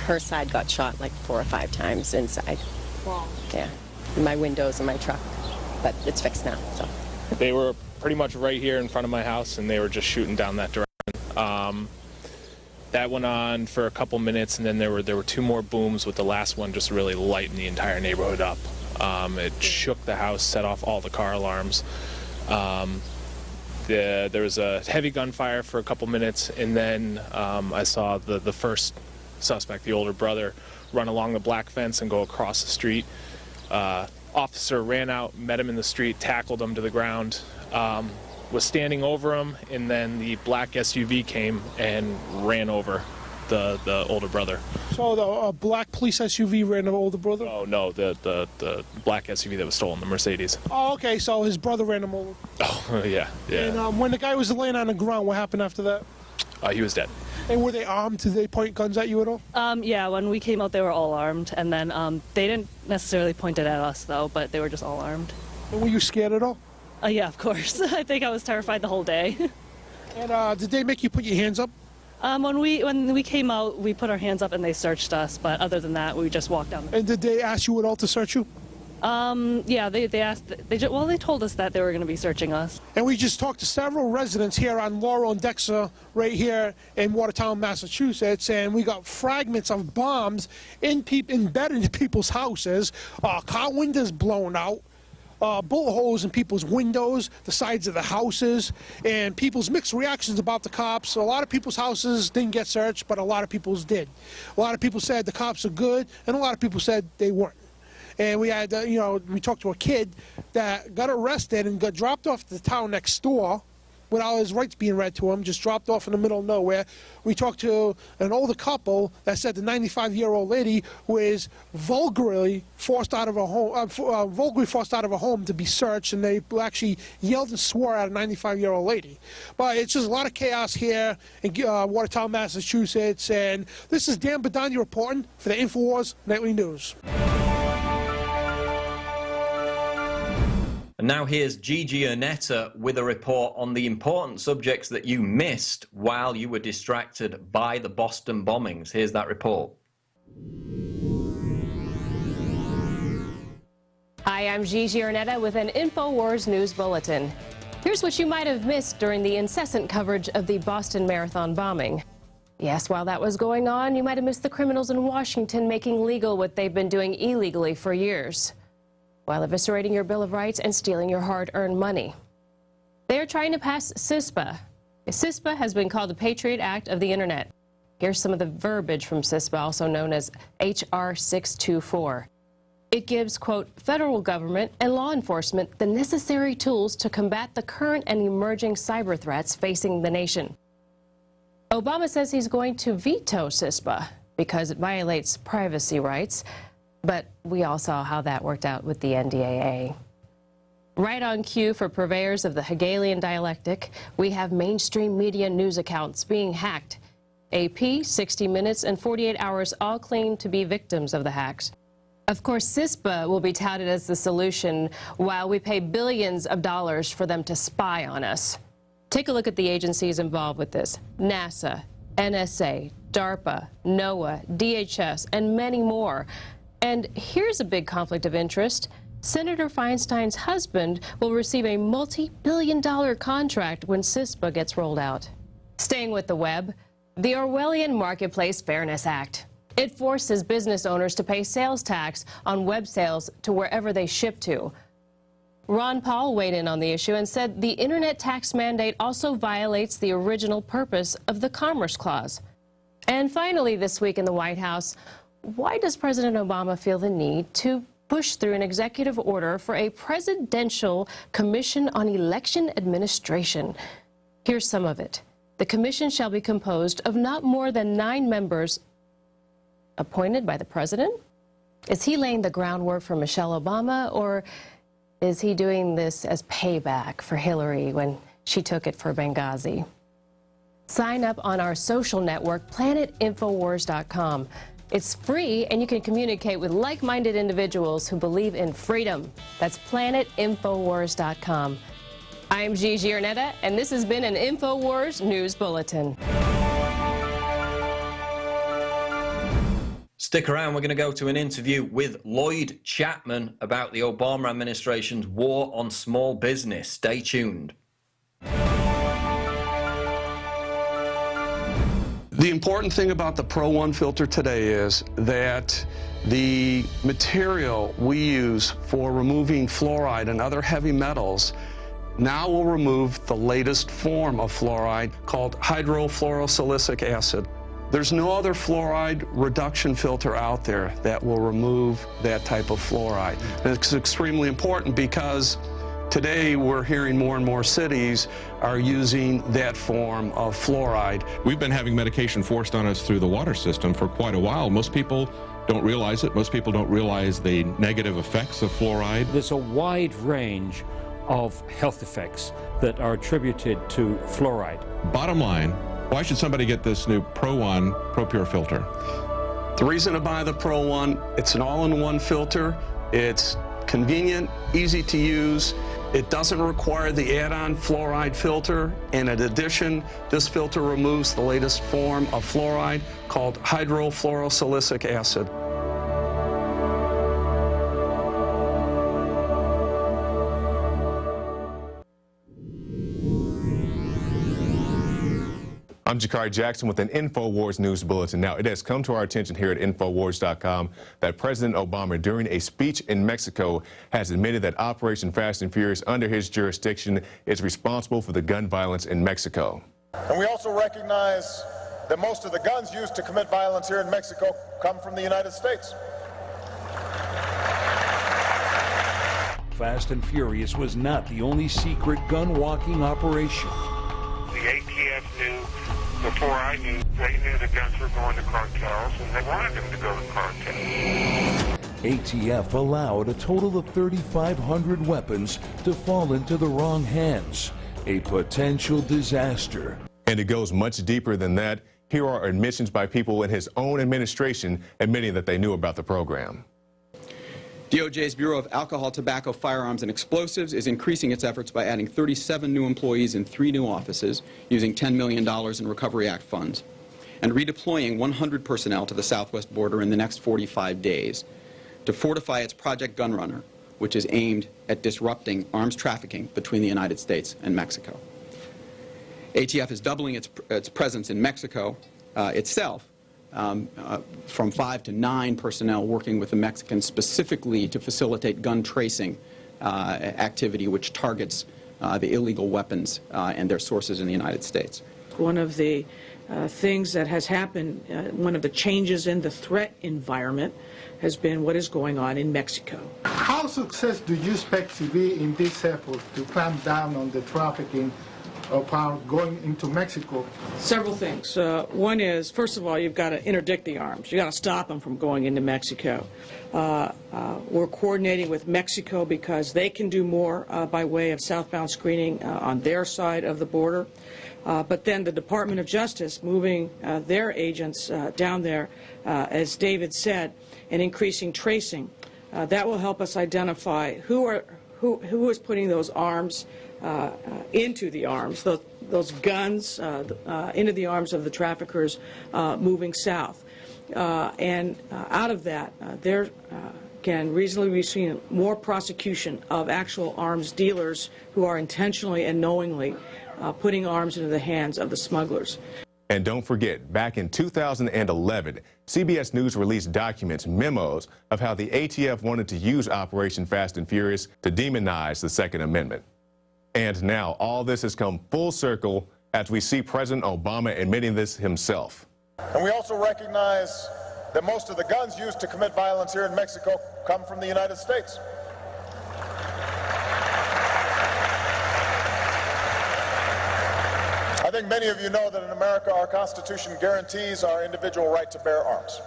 her side got shot like 4 or 5 times inside. Wow. Yeah, my windows and my truck, but it's fixed now. So they were pretty much right here in front of my house, and they were just shooting down that direction. That went on for a couple minutes, and then there were 2 more booms, with the last one just really lighting the entire neighborhood up. It shook the house, set off all the car alarms. There was a heavy gunfire for a couple minutes, and then I saw the first suspect, the older brother, run along the black fence and go across the street. Officer ran out, met him in the street, tackled him to the ground, was standing over him, and then the black SUV came and ran over the older brother. So the black police SUV ran the older brother? Oh, no, the black SUV that was stolen, the Mercedes. Oh, okay, so his brother ran him over. Oh, yeah. And when the guy was laying on the ground, what happened after that? He was dead. And were they armed? Did they point guns at you at all? Yeah, when we came out, they were all armed. And then they didn't necessarily point it at us, though, but they were just all armed. And were you scared at all? Yeah, of course. I think I was terrified the whole day. And did they make you put your hands up? When we came out, we put our hands up and they searched us. But other than that, we just walked down. And did they ask you at all to search you? Yeah, they asked. They told us that they were going to be searching us. And we just talked to several residents here on Laurel and Dexter, right here in Watertown, Massachusetts, and we got fragments of bombs embedded in people's houses, car windows blown out, bullet holes in people's windows, the sides of the houses, and people's mixed reactions about the cops. A lot of people's houses didn't get searched, but a lot of people's did. A lot of people said the cops are good, and a lot of people said they weren't. And we had, we talked to a kid that got arrested and got dropped off to the town next door without his rights being read to him, just dropped off in the middle of nowhere. We talked to an older couple that said the 95-year-old lady was vulgarly forced out of a home, to be searched, and they actually yelled and swore at a 95-year-old lady. But it's just a lot of chaos here in Watertown, Massachusetts, and this is Dan Bidondi reporting for the Infowars Nightly News. And now here's Gigi Ernetta with a report on the important subjects that you missed while you were distracted by the Boston bombings. Here's that report. Hi, I'm Gigi Ernetta with an Infowars News Bulletin. Here's what you might have missed during the incessant coverage of the Boston Marathon bombing. Yes, while that was going on, you might have missed the criminals in Washington making legal what they've been doing illegally for years. while eviscerating your Bill of Rights and stealing your hard-earned money. They are trying to pass CISPA. CISPA has been called the Patriot Act of the Internet. Here's some of the verbiage from CISPA, also known as H.R. 624. It gives, quote, federal government and law enforcement the necessary tools to combat the current and emerging cyber threats facing the nation. Obama says he's going to veto CISPA because it violates privacy rights, but we all saw how that worked out with the NDAA. Right on cue for purveyors of the Hegelian dialectic, we have mainstream media news accounts being hacked. AP, 60 Minutes, and 48 Hours all claim to be victims of the hacks. Of course, CISPA will be touted as the solution while we pay billions of dollars for them to spy on us. Take a look at the agencies involved with this: NASA, NSA, DARPA, NOAA, DHS, and many more. And here's a big conflict of interest. Senator Feinstein's husband will receive a multi-billion-dollar contract when CISPA gets rolled out. Staying with the web, the Orwellian Marketplace Fairness Act. It forces business owners to pay sales tax on web sales to wherever they ship to. Ron Paul weighed in on the issue and said the internet tax mandate also violates the original purpose of the Commerce Clause. And finally, this week in the White House, why does President Obama feel the need to push through an executive order for a presidential commission on election administration? Here's some of it. The commission shall be composed of not more than 9 members appointed by the president. Is he laying the groundwork for Michelle Obama, or is he doing this as payback for Hillary when she took it for Benghazi? Sign up on our social network, planetinfowars.com. It's free, and you can communicate with like-minded individuals who believe in freedom. That's planetinfowars.com. I'm Gigi Arnetta, and this has been an Infowars News Bulletin. Stick around, we're going to go to an interview with Lloyd Chapman about the Obama administration's war on small business. Stay tuned. The important thing about the Pro One filter today is that the material we use for removing fluoride and other heavy metals now will remove the latest form of fluoride called hydrofluorosilicic acid. There's no other fluoride reduction filter out there that will remove that type of fluoride. And it's extremely important because today we're hearing more and more cities are using that form of fluoride. We've been having medication forced on us through the water system for quite a while. Most people don't realize it. Most people don't realize the negative effects of fluoride. There's a wide range of health effects that are attributed to fluoride. Bottom line, why should somebody get this new Pro One Pro Pure filter? The reason to buy the Pro One, it's an all-in-one filter. It's convenient, easy to use. It doesn't require the add-on fluoride filter. And in addition, this filter removes the latest form of fluoride called hydrofluorosilicic acid. I'm Jakari JAckson with an Infowars News Bulletin. Now, it has come to our attention here at Infowars.com that President Obama, during a speech in Mexico, has admitted that Operation Fast and Furious under his jurisdiction is responsible for the gun violence in Mexico. And we also recognize that most of the guns used to commit violence here in Mexico come from the United States. Fast and Furious was not the only secret gun-walking operation. The ATF knew before I knew, they knew the guns were going to cartels, and they wanted them to go to cartels. ATF allowed a total of 3,500 weapons to fall into the wrong hands, a potential disaster. And it goes much deeper than that. Here are admissions by people in his own administration admitting that they knew about the program. DOJ's Bureau of Alcohol, Tobacco, Firearms, and Explosives is increasing its efforts by adding 37 new employees in 3 new offices using $10 million in Recovery Act funds and redeploying 100 personnel to the southwest border in the next 45 days to fortify its Project Gunrunner, which is aimed at disrupting arms trafficking between the United States and Mexico. ATF is doubling its presence in Mexico itself from 5 to 9 personnel working with the Mexicans specifically to facilitate gun tracing activity, which targets the illegal weapons and their sources in the United States. One of the things that has happened, one of the changes in the threat environment has been what is going on in Mexico. How successful do you expect to be in this effort to clamp down on the trafficking of power going into Mexico? Several things. One is, first of all, you've got to interdict the arms. You've got to stop them from going into Mexico. We're coordinating with Mexico because they can do more by way of southbound screening on their side of the border. But then the Department of Justice moving their agents down there, as David said, and increasing tracing. That will help us identify who is putting those arms into the arms, those guns into the arms of the traffickers moving south. And out of that, there can reasonably be seen more prosecution of actual arms dealers who are intentionally and knowingly putting arms into the hands of the smugglers. And don't forget, back in 2011, CBS News released documents, memos, of how the ATF wanted to use Operation Fast and Furious to demonize the Second Amendment. And now all this has come full circle as we see President Obama admitting this himself. And we also recognize that most of the guns used to commit violence here in Mexico come from the United States. I think many of you know that in America our Constitution guarantees our individual right to bear arms.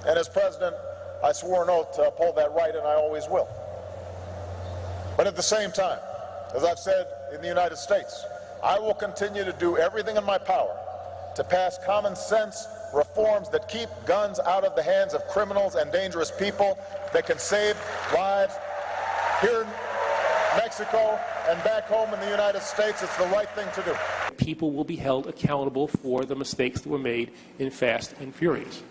And as President, I swore an oath to uphold that right, and I always will. But at the same time, as I've said in the United States, I will continue to do everything in my power to pass common sense reforms that keep guns out of the hands of criminals and dangerous people that can save lives here in Mexico and back home in the United States. It's the right thing to do. People will be held accountable for the mistakes that were made in Fast and Furious.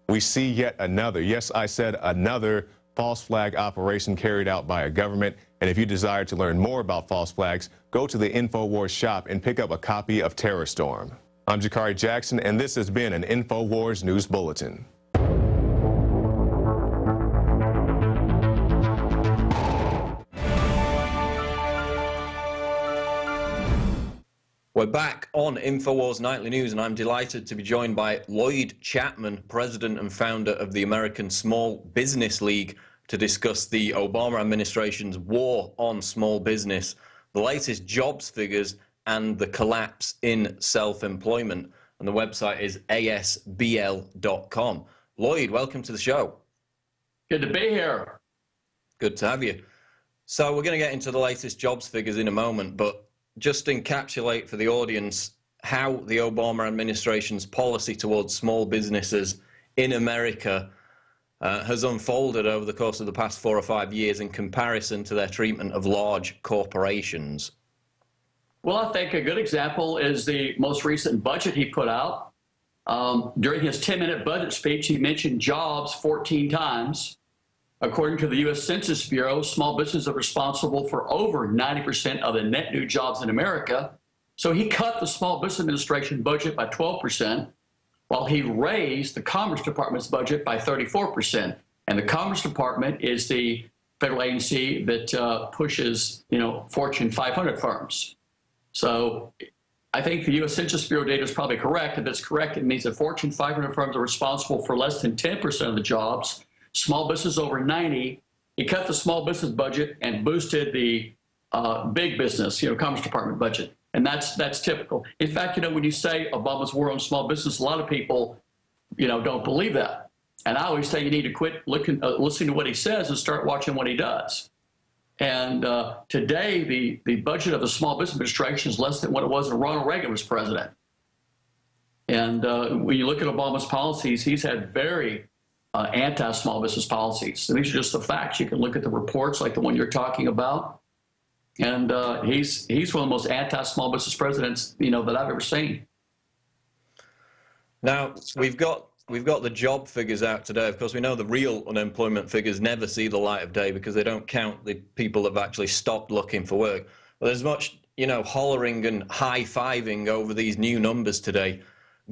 We see yet another, yes, I said another, false flag operation carried out by a government. And if you desire to learn more about false flags, go to the Infowars shop and pick up a copy of Terror Storm. I'm Jakari JAckson, and this has been an Infowars News Bulletin. We're back on Infowars Nightly News, and I'm delighted to be joined by Lloyd Chapman, president and founder of the American Small Business League, to discuss the Obama administration's war on small business, the latest jobs figures, and the collapse in self-employment. And the website is asbl.com. Lloyd, welcome to the show. Good to be here. Good to have you. So we're going to get into the latest jobs figures in a moment, but just encapsulate for the audience how the Obama administration's policy towards small businesses in America has unfolded over the course of the past 4 or 5 years in comparison to their treatment of large corporations. Well, I think a good example is the most recent budget he put out. During his 10-minute budget speech, he mentioned jobs 14 times. According to the U.S. Census Bureau, small businesses are responsible for over 90% of the net new jobs in America. So he cut the Small Business Administration budget by 12%, while he raised the Commerce Department's budget by 34%. And the Commerce Department is the federal agency that pushes, Fortune 500 firms. So I think the U.S. Census Bureau data is probably correct. If it's correct, it means that Fortune 500 firms are responsible for less than 10% of the jobs. Small business over 90. He cut the small business budget and boosted the big business, Commerce Department budget. And that's typical. In fact, when you say Obama's war on small business, a lot of people, don't believe that. And I always say you need to quit listening to what he says and start watching what he does. And today, the budget of the Small Business Administration is less than what it was when Ronald Reagan was president. And when you look at Obama's policies, he's had very anti-small business policies. And these are just the facts. You can look at the reports like the one you're talking about. And he's one of the most anti-small business presidents, that I've ever seen. Now, we've got the job figures out today. Of course, we know the real unemployment figures never see the light of day because they don't count the people that have actually stopped looking for work. But there's much, hollering and high-fiving over these new numbers today.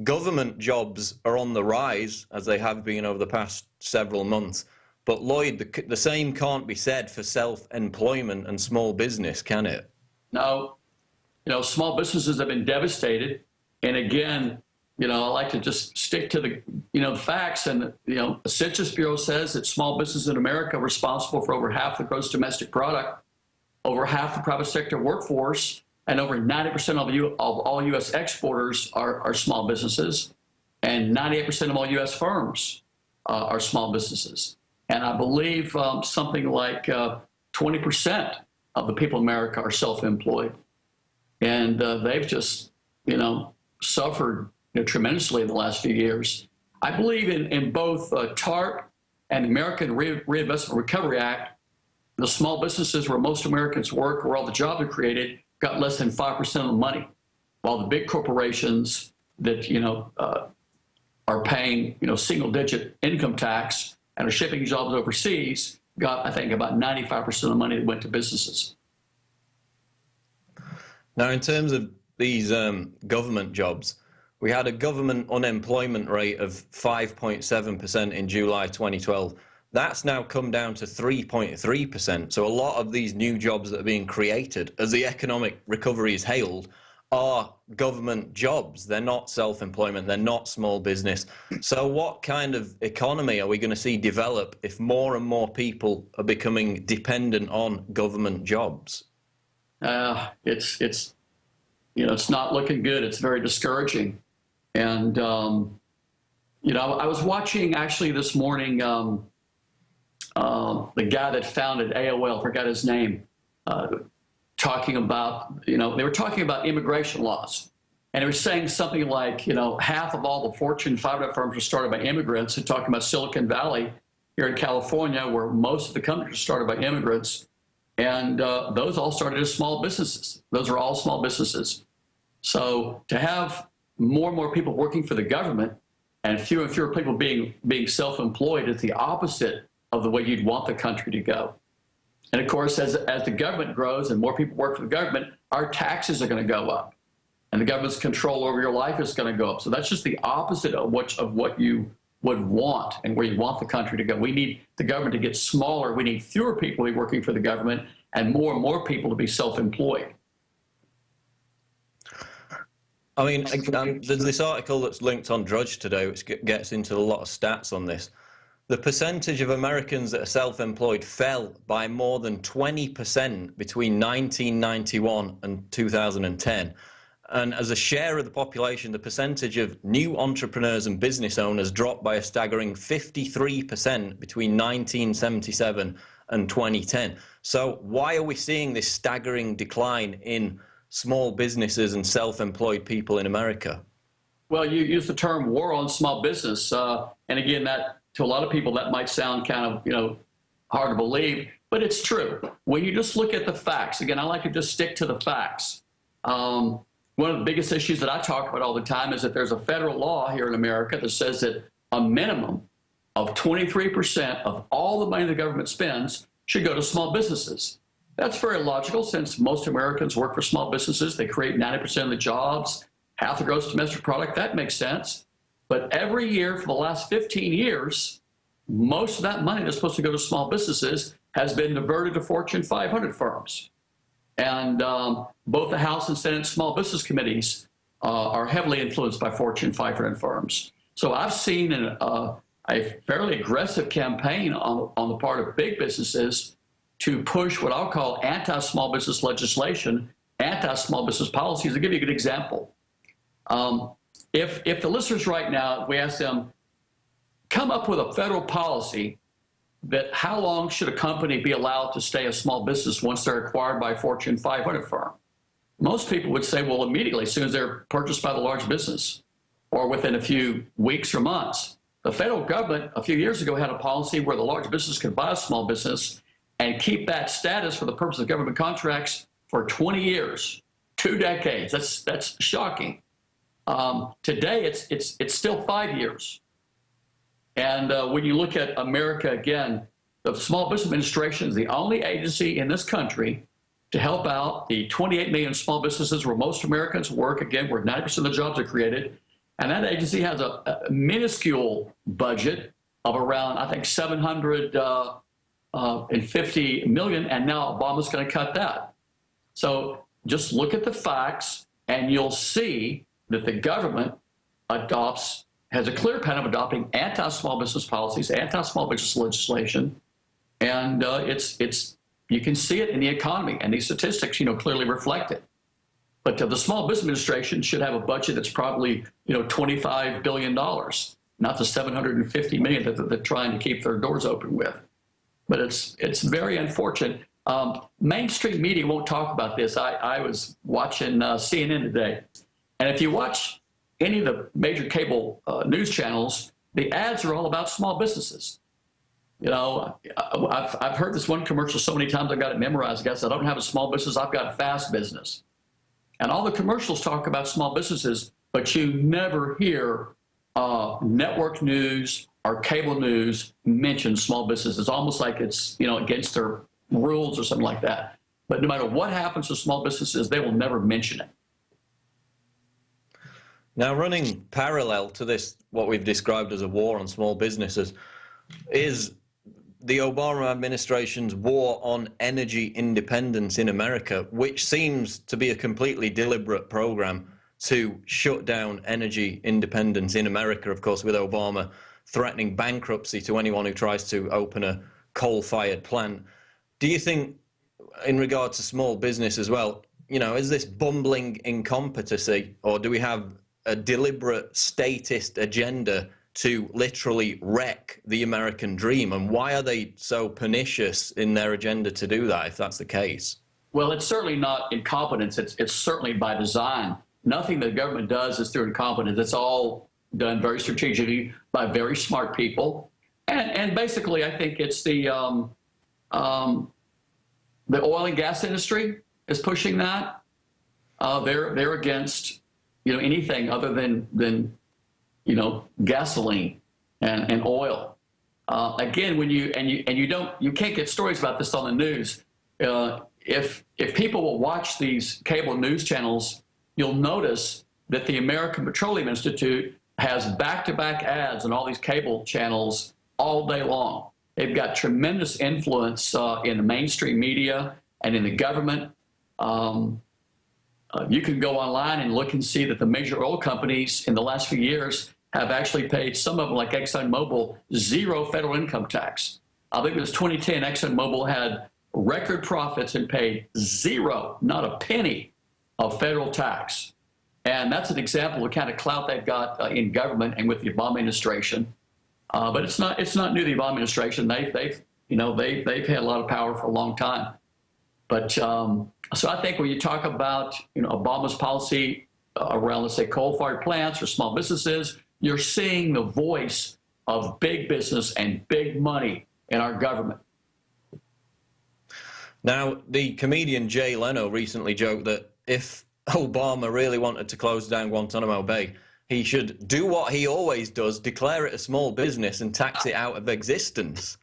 government jobs are on the rise, as they have been over the past several months. But Lloyd, the same can't be said for self-employment and small business, can it? No. You know, small businesses have been devastated. And again, you know, I like to just stick to the, you know, the facts. And, you know, the Census Bureau says that small businesses in America are responsible for over half the gross domestic product, over half the private sector workforce, and over 90% of all U.S. exporters are small businesses, and 98% of all U.S. firms are small businesses. And I believe something like 20% of the people in America are self-employed. And they've just, you know, suffered tremendously in the last few years. I believe in both TARP and the American Reinvestment Recovery Act. The small businesses where most Americans work, where all the jobs are created, got less than 5% of the money, while the big corporations that, you know, are paying, you know, single-digit income tax and are shipping jobs overseas got, I think, about 95% of the money that went to businesses. Now, in terms of these government jobs, we had a government unemployment rate of 5.7% in July 2012. That's now come down to 3.3%. So a lot of these new jobs that are being created as the economic recovery is hailed are government jobs. They're not self-employment. They're not small business. So what kind of economy are we going to see develop if more and more people are becoming dependent on government jobs? It's you know, it's not looking good. It's very discouraging. And, you know, I was watching actually this morning the guy that founded AOL, forgot his name, talking about, you know, they were talking about immigration laws. And they were saying something like, you know, half of all the Fortune 500 firms were started by immigrants, and talking about Silicon Valley here in California, where most of the companies are started by immigrants. And those all started as small businesses. Those are all small businesses. So to have more and more people working for the government and fewer people being self-employed is the opposite of the way you'd want the country to go. And of course, as the government grows and more people work for the government, our taxes are going to go up, and the government's control over your life is going to go up. So that's just the opposite of what you would want and where you want the country to go. We need the government to get smaller. We need fewer people to be working for the government and more people to be self-employed. I mean, there's this article that's linked on Drudge today, which gets into a lot of stats on this. The percentage of Americans that are self-employed fell by more than 20% between 1991 and 2010. And as a share of the population, the percentage of new entrepreneurs and business owners dropped by a staggering 53% between 1977 and 2010. So why are we seeing this staggering decline in small businesses and self-employed people in America? Well, you use the term war on small business. And again, that to a lot of people, that might sound kind of, you know, hard to believe, but it's true. When you just look at the facts, again, I like to just stick to the facts. One of the biggest issues that I talk about all the time is that there's a federal law here in America that says that a minimum of 23% of all the money the government spends should go to small businesses. That's very logical, since most Americans work for small businesses. They create 90% of the jobs, half the gross domestic product. That makes sense. But every year for the last 15 years, most of that money that's supposed to go to small businesses has been diverted to Fortune 500 firms. And both the House and Senate Small Business Committees are heavily influenced by Fortune 500 firms. So I've seen a fairly aggressive campaign on the part of big businesses to push what I'll call anti-small business legislation, anti-small business policies. I'll give you a good example. If the listeners right now, we ask them, come up with a federal policy that how long should a company be allowed to stay a small business once they're acquired by a Fortune 500 firm? Most people would say, well, immediately, as soon as they're purchased by the large business, or within a few weeks or months. The federal government a few years ago had a policy where the large business could buy a small business and keep that status for the purpose of government contracts for 20 years, 2 decades. That's shocking. Today, it's still 5 years. And when you look at America again, the Small Business Administration is the only agency in this country to help out the 28 million small businesses where most Americans work, again, where 90% of the jobs are created. And that agency has a minuscule budget of around, I think, $750 million, and now Obama's going to cut that. So just look at the facts, and you'll see that the government has a clear pattern of adopting anti-small business policies, anti-small business legislation, and you can see it in the economy, and these statistics, clearly reflect it. But the Small Business Administration should have a budget that's probably, $25 billion, not the $750 million that they're trying to keep their doors open with. But it's very unfortunate. Mainstream media won't talk about this. I was watching CNN today, and if you watch any of the major cable news channels, the ads are all about small businesses. I've heard this one commercial so many times I've got it memorized. Guys, I don't have a small business, I've got a fast business. And all the commercials talk about small businesses, but you never hear network news or cable news mention small businesses. It's almost like it's against their rules or something like that. But no matter what happens to small businesses, they will never mention it. Now, running parallel to this, what we've described as a war on small businesses, is the Obama administration's war on energy independence in America, which seems to be a completely deliberate program to shut down energy independence in America, of course, with Obama threatening bankruptcy to anyone who tries to open a coal-fired plant. Do you think, in regard to small business as well, is this bumbling incompetency, or do we have a deliberate statist agenda to literally wreck the American dream? And why are they so pernicious in their agenda to do that, if that's the case? Well, it's certainly not incompetence. It's certainly by design. Nothing the government does is through incompetence. It's all done very strategically by very smart people. And basically, I think it's the oil and gas industry is pushing that. They're against anything other than gasoline and oil. Again, when you can't get stories about this on the news. If people will watch these cable news channels, you'll notice that the American Petroleum Institute has back-to-back ads on all these cable channels all day long. They've got tremendous influence in the mainstream media and in the government. You can go online and look and see that the major oil companies in the last few years have actually paid, some of them like ExxonMobil, 0 federal income tax. I think it was 2010, ExxonMobil had record profits and paid 0, not a penny, of federal tax. And that's an example of the kind of clout they've got in government and with the Obama administration. But it's not new to the Obama administration. They've had a lot of power for a long time. But so I think when you talk about Obama's policy around, let's say, coal-fired plants or small businesses, you're seeing the voice of big business and big money in our government. Now, the comedian Jay Leno recently joked that if Obama really wanted to close down Guantanamo Bay, he should do what he always does, declare it a small business and tax it out of existence.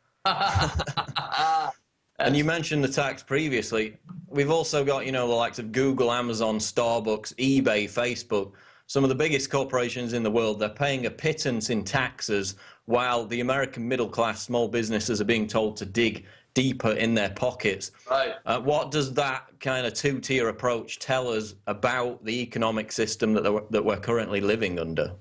And you mentioned the tax previously. We've also got, the likes of Google, Amazon, Starbucks, eBay, Facebook. Some of the biggest corporations in the world, they're paying a pittance in taxes while the American middle class small businesses are being told to dig deeper in their pockets. Right. What does that kind of two-tier approach tell us about the economic system that we're currently living under?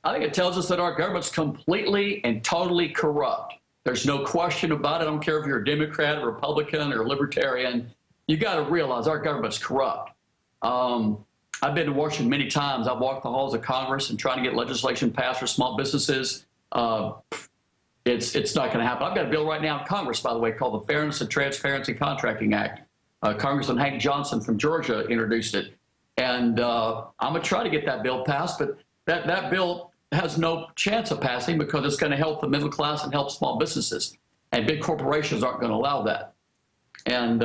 I think it tells us that our government's completely and totally corrupt. There's no question about it. I don't care if you're a Democrat or Republican or Libertarian. You got to realize our government's corrupt. I've been to Washington many times. I've walked the halls of Congress and trying to get legislation passed for small businesses. It's not going to happen. I've got a bill right now in Congress, by the way, called the Fairness and Transparency Contracting Act. Congressman Hank Johnson from Georgia introduced it. And I'm going to try to get that bill passed, but that bill has no chance of passing because it's going to help the middle class and help small businesses. And big corporations aren't going to allow that. And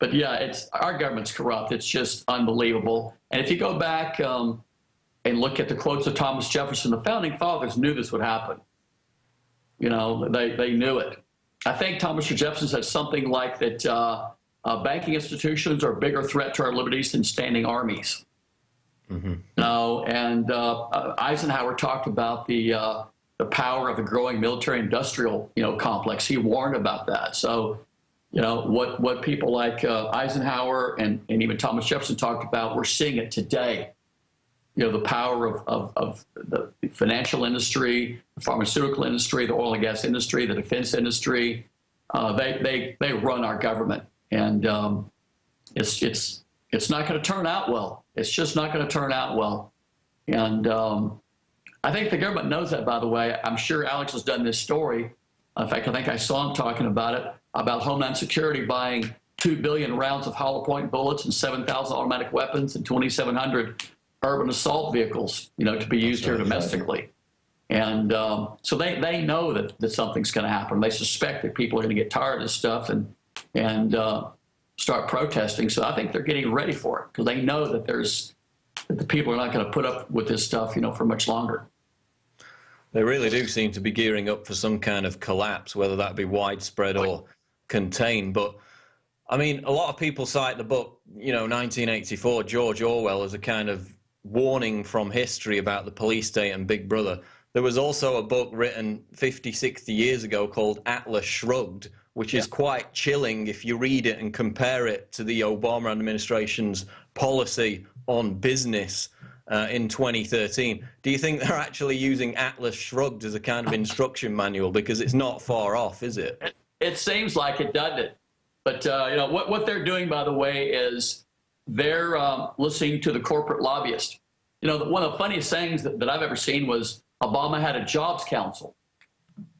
but yeah, our government's corrupt. It's just unbelievable. And if you go back and look at the quotes of Thomas Jefferson, the founding fathers knew this would happen. They knew it. I think Thomas Jefferson said something like that banking institutions are a bigger threat to our liberties than standing armies. And Eisenhower talked about the power of the growing military-industrial, complex. He warned about that. So, what people like Eisenhower and even Thomas Jefferson talked about, we're seeing it today. The power of the financial industry, the pharmaceutical industry, the oil and gas industry, the defense industry. They run our government, and it's not going to turn out well. It's just not going to turn out well. And I think the government knows that, by the way. I'm sure Alex has done this story. In fact, I think I saw him talking about it, about Homeland Security buying 2 billion rounds of hollow point bullets and 7,000 automatic weapons and 2,700 urban assault vehicles, to be used here domestically. And so they know that something's going to happen. They suspect that people are going to get tired of this stuff and start protesting. So I think they're getting ready for it because they know that the people are not going to put up with this stuff, for much longer. They really do seem to be gearing up for some kind of collapse, whether that be widespread or contained. But I mean, a lot of people cite the book, 1984, George Orwell, as a kind of warning from history about the police state and Big Brother. There was also a book written 50, 60 years ago called Atlas Shrugged, which is quite chilling if you read it and compare it to the Obama administration's policy on business in 2013. Do you think they're actually using Atlas Shrugged as a kind of instruction manual? Because it's not far off, is it? It seems like it, doesn't it? But, what they're doing, by the way, is they're listening to the corporate lobbyist. One of the funniest things that I've ever seen was Obama had a jobs council.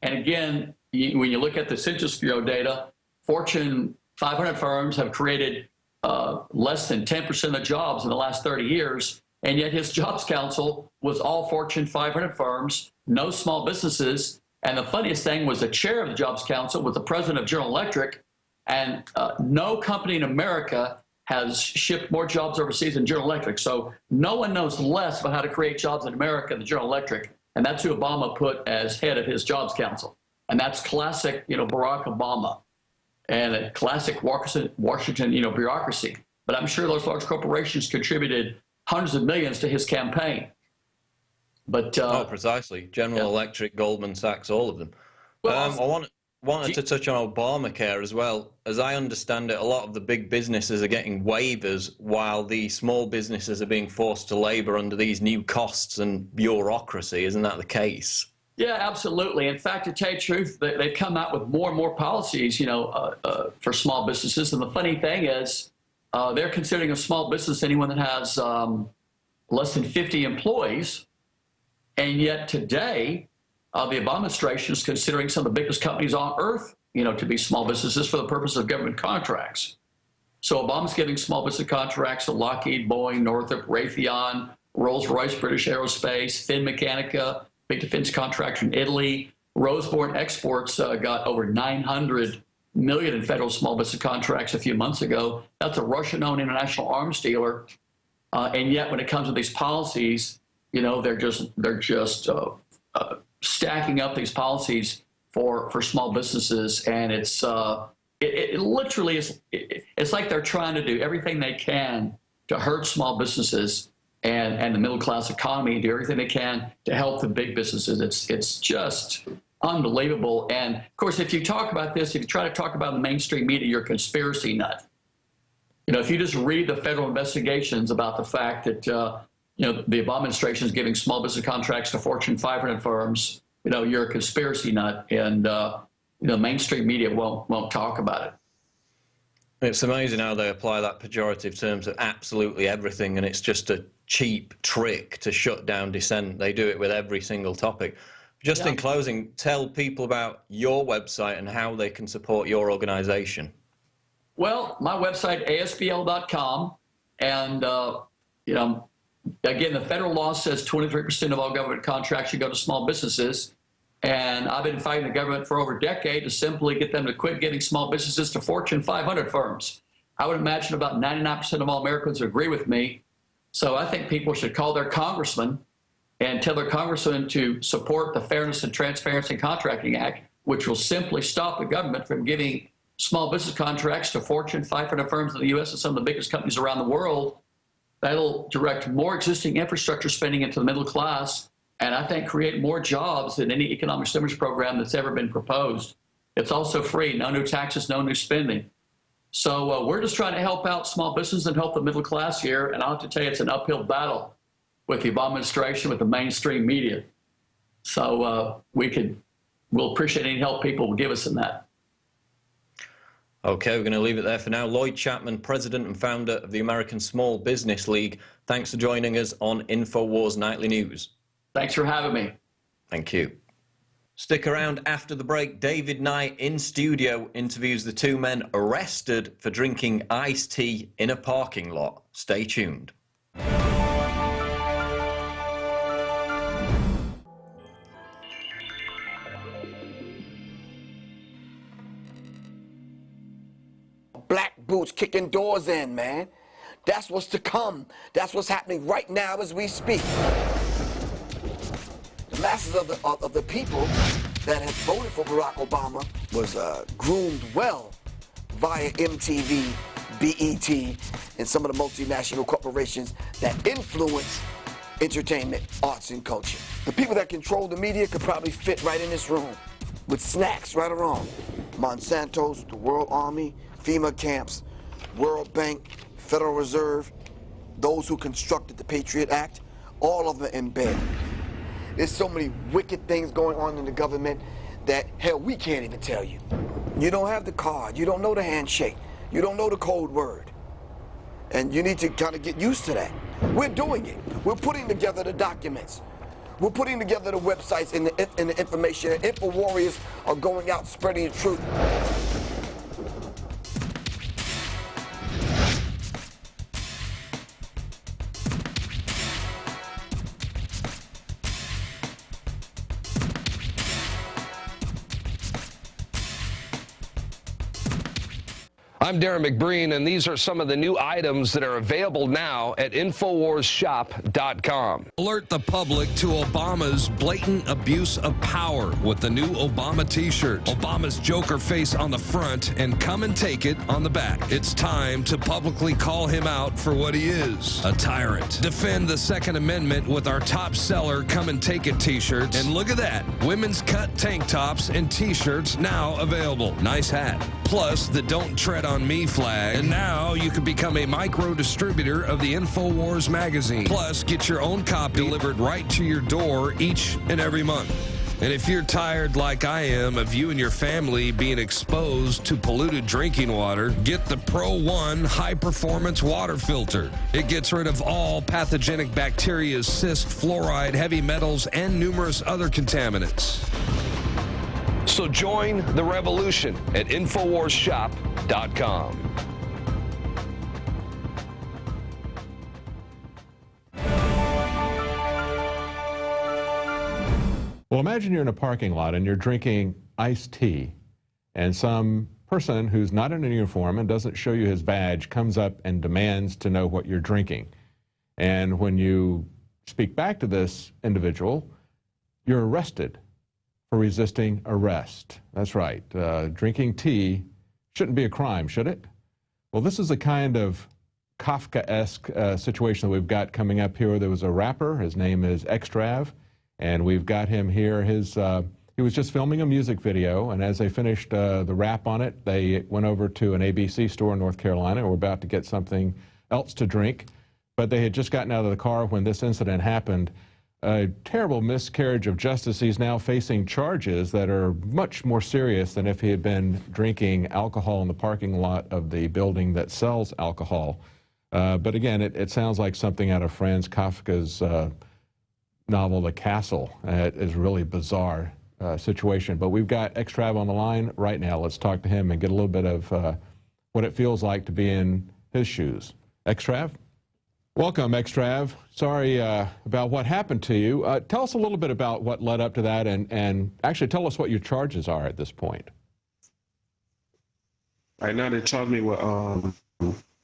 And again, when you look at the Census Bureau data, Fortune 500 firms have created less than 10% of the jobs in the last 30 years. And yet his jobs council was all Fortune 500 firms, no small businesses. And the funniest thing was the chair of the jobs council was the president of General Electric. And no company in America has shipped more jobs overseas than General Electric. So no one knows less about how to create jobs in America than General Electric. And that's who Obama put as head of his jobs council. And that's classic, Barack Obama and a classic Washington, bureaucracy. But I'm sure those large corporations contributed hundreds of millions to his campaign. But precisely. General Electric, Goldman Sachs, all of them. Well, I wanted to touch on Obamacare as well. As I understand it, a lot of the big businesses are getting waivers while the small businesses are being forced to labor under these new costs and bureaucracy. Isn't that the case? Yeah, absolutely. In fact, to tell you the truth, they've come out with more and more policies, for small businesses. And the funny thing is, they're considering a small business anyone that has less than 50 employees. And yet today, the Obama administration is considering some of the biggest companies on earth, to be small businesses for the purpose of government contracts. So Obama's giving small business contracts to Lockheed, Boeing, Northrop, Raytheon, Rolls-Royce, British Aerospace, Finmeccanica, big defense contractor in Italy. Roseborn Exports got over $900 million in federal small business contracts a few months ago. That's a Russian-owned international arms dealer. And yet when it comes to these policies, they're just stacking up these policies for small businesses, and it literally is. It's like they're trying to do everything they can to hurt small businesses and the middle class economy, do everything they can to help the big businesses. It's just unbelievable. And of course, if you talk about this, if you try to talk about the mainstream media, you're a conspiracy nut. If you just read the federal investigations about the fact that the Obama administration is giving small business contracts to Fortune 500 firms, you're a conspiracy nut, and mainstream media won't talk about it. It's amazing how they apply that pejorative term to absolutely everything, and it's just a cheap trick to shut down dissent. They do it with every single topic. Just in closing, tell people about your website and how they can support your organization. Well, my website, asbl.com, and again, the federal law says 23% of all government contracts should go to small businesses. And I've been fighting the government for over a decade to simply get them to quit giving small businesses to Fortune 500 firms. I would imagine about 99% of all Americans agree with me. So I think people should call their congressman and tell their congressman to support the Fairness and Transparency in Contracting Act, which will simply stop the government from giving small business contracts to Fortune 500 firms in the U.S. and some of the biggest companies around the world. That'll direct more existing infrastructure spending into the middle class, and I think create more jobs than any economic stimulus program that's ever been proposed. It's also free, no new taxes, no new spending. So we're just trying to help out small business and help the middle class here, and I have to tell you, it's an uphill battle with the Obama administration, with the mainstream media. So we'll appreciate any help people will give us in that. Okay, we're going to leave it there for now. Lloyd Chapman, president and founder of the American Small Business League. Thanks for joining us on Infowars Nightly News. Thanks for having me. Thank you. Stick around after the break. David Knight in studio interviews the two men arrested for drinking iced tea in a parking lot. Stay tuned. Black boots kicking doors in, man. That's what's to come. That's what's happening right now as we speak. The masses of the people that have voted for Barack Obama was groomed well via MTV, BET, and some of the multinational corporations that influence entertainment, arts, and culture. The people that control the media could probably fit right in this room with snacks, right or wrong. Monsanto's, the World Army, FEMA camps, World Bank, Federal Reserve, those who constructed the Patriot Act, all of them in bed. There's so many wicked things going on in the government that, hell, we can't even tell you. You don't have the card, you don't know the handshake, you don't know the code word. And you need to kind of get used to that. We're doing it. We're putting together the documents. We're putting together the websites and the information. And Info Warriors are going out spreading the truth. I'm Darren McBreen, and these are some of the new items that are available now at InfoWarsShop.com. Alert the public to Obama's blatant abuse of power with the new Obama t-shirt. Obama's Joker face on the front and come and take it on the back. It's time to publicly call him out for what he is, a tyrant. Defend the Second Amendment with our top seller Come and Take It t-shirts. And look at that, women's cut tank tops and t-shirts now available. Nice hat. Plus the Don't Tread on Me flag. And now you can become a micro distributor of the InfoWars magazine. Plus, get your own copy delivered right to your door each and every month. And if you're tired like I am of you and your family being exposed to polluted drinking water, get the Pro One high performance water filter. It gets rid of all pathogenic bacteria, cyst, fluoride, heavy metals, and numerous other contaminants. So join the revolution at InfoWarsShop.com. Well, imagine you're in a parking lot and you're drinking iced tea, and some person who's not in a uniform and doesn't show you his badge comes up and demands to know what you're drinking. And when you speak back to this individual, you're arrested for resisting arrest. That's right. Drinking tea shouldn't be a crime, should it? Well, this is a kind of Kafka-esque situation that we've got coming up here. There was a rapper, his name is Xstrav, and we've got him here. He was just filming a music video, and as they finished the rap on it, they went over to an ABC store in North Carolina and were about to get something else to drink, but they had just gotten out of the car when this incident happened. A terrible miscarriage of justice. He's now facing charges that are much more serious than if he had been drinking alcohol in the parking lot of the building that sells alcohol. But again, it sounds like something out of Franz Kafka's novel, The Castle. It is a really bizarre situation. But we've got Xstrav on the line right now. Let's talk to him and get a little bit of what it feels like to be in his shoes. Xstrav? Welcome, Xstrav. Sorry about what happened to you. Tell us a little bit about what led up to that, and actually tell us what your charges are at this point. Right now, they charge me with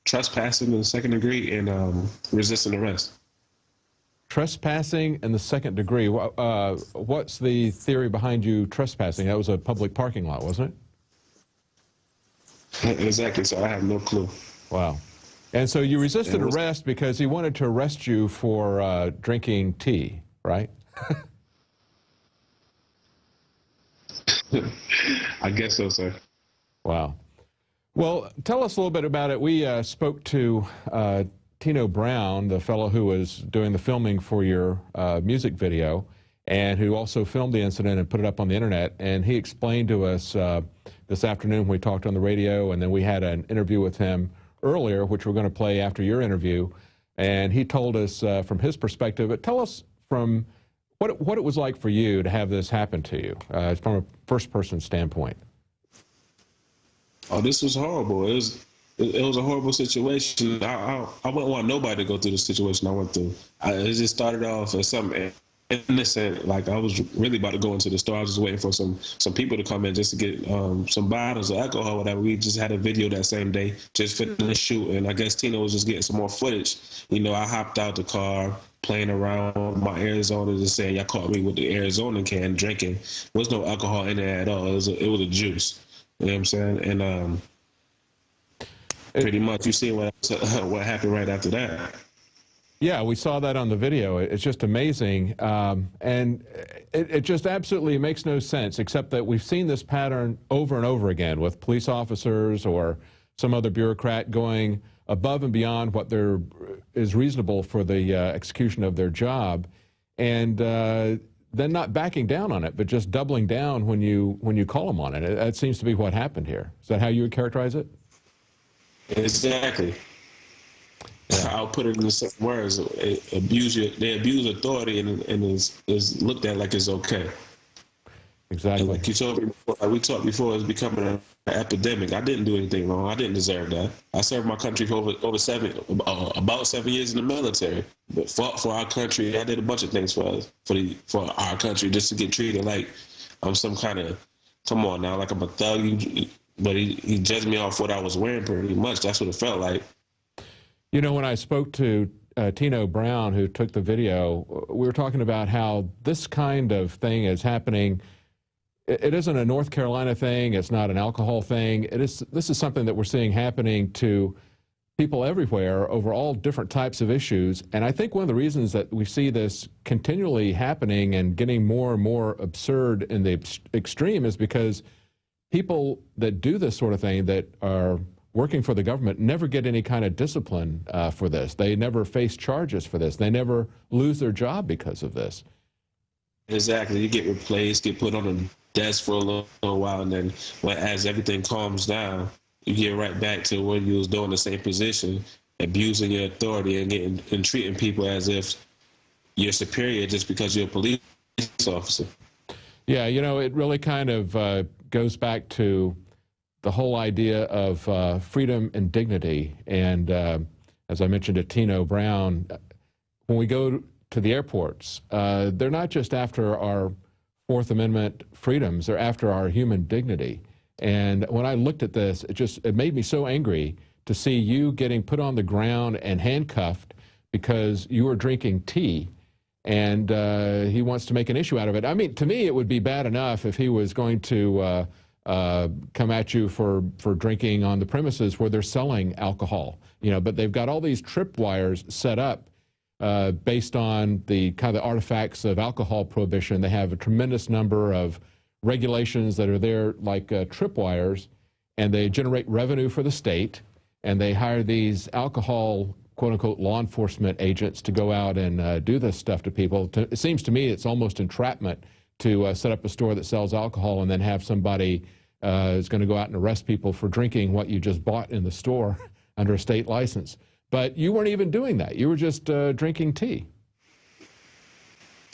trespassing in the second degree and resisting arrest. Trespassing in the second degree. What's the theory behind you trespassing? That was a public parking lot, wasn't it? Exactly, so I have no clue. Wow. And so you resisted arrest because he wanted to arrest you for drinking tea, right? I guess so, sir. Wow. Well, tell us a little bit about it. We spoke to Tino Brown, the fellow who was doing the filming for your music video, and who also filmed the incident and put it up on the internet. And he explained to us this afternoon when we talked on the radio, and then we had an interview with him earlier, which we're going to play after your interview. And he told us from his perspective, but tell us from what it was like for you to have this happen to you from a first-person standpoint. Oh, this was horrible. It was a horrible situation. I wouldn't want nobody to go through the situation I went through. It just started off as something innocent. Like, I was really about to go into the store. I was just waiting for some people to come in just to get some bottles of alcohol or whatever. We just had a video that same day, just finished shooting. And I guess Tino was just getting some more footage. You know, I hopped out the car, playing around with my Arizona, just saying, y'all caught me with the Arizona can drinking. There was no alcohol in there at all. It was a juice. You know what I'm saying? And pretty much you see what happened right after that. Yeah, we saw that on the video. It's just amazing. And it just absolutely makes no sense, except that we've seen this pattern over and over again with police officers or some other bureaucrat going above and beyond what there is reasonable for the execution of their job, and then not backing down on it, but just doubling down when you call them on it. That seems to be what happened here. Is that how you would characterize it? Exactly. Yeah. I'll put it in the same words. They abuse authority and is looked at like it's okay. Exactly. And like you told me before, like we talked before, it's becoming an epidemic. I didn't do anything wrong. I didn't deserve that. I served my country for about 7 years in the military. But fought for our country. I did a bunch of things for our country just to get treated like I'm some kind of, come on now, like I'm a thug. But he judged me off what I was wearing pretty much. That's what it felt like. You know, when I spoke to Tino Brown, who took the video, we were talking about how this kind of thing is happening. It isn't a North Carolina thing. It's not an alcohol thing. This is something that we're seeing happening to people everywhere over all different types of issues. And I think one of the reasons that we see this continually happening and getting more and more absurd in the extreme is because people that do this sort of thing, that are working for the government, never get any kind of discipline for this. They never face charges for this. They never lose their job because of this. Exactly. You get replaced, get put on a desk for a little while, and then as everything calms down, you get right back to what you was doing the same position, abusing your authority and treating people as if you're superior just because you're a police officer. Yeah, you know, it really kind of goes back to the whole idea of freedom and dignity. And as I mentioned to Tino Brown, when we go to the airports, they're not just after our Fourth Amendment freedoms, they're after our human dignity. And when I looked at this, it made me so angry to see you getting put on the ground and handcuffed because you were drinking tea, and he wants to make an issue out of it. I mean, to me, it would be bad enough if he was going to come at you for drinking on the premises where they're selling alcohol, you know, but they've got all these tripwires set up based on the kind of artifacts of alcohol prohibition. They have a tremendous number of regulations that are there like tripwires, and they generate revenue for the state, and they hire these alcohol, quote-unquote, law enforcement agents to go out and do this stuff to people. It seems to me it's almost entrapment to set up a store that sells alcohol and then have somebody is going to go out and arrest people for drinking what you just bought in the store under a state license. But you weren't even doing that. You were just drinking tea.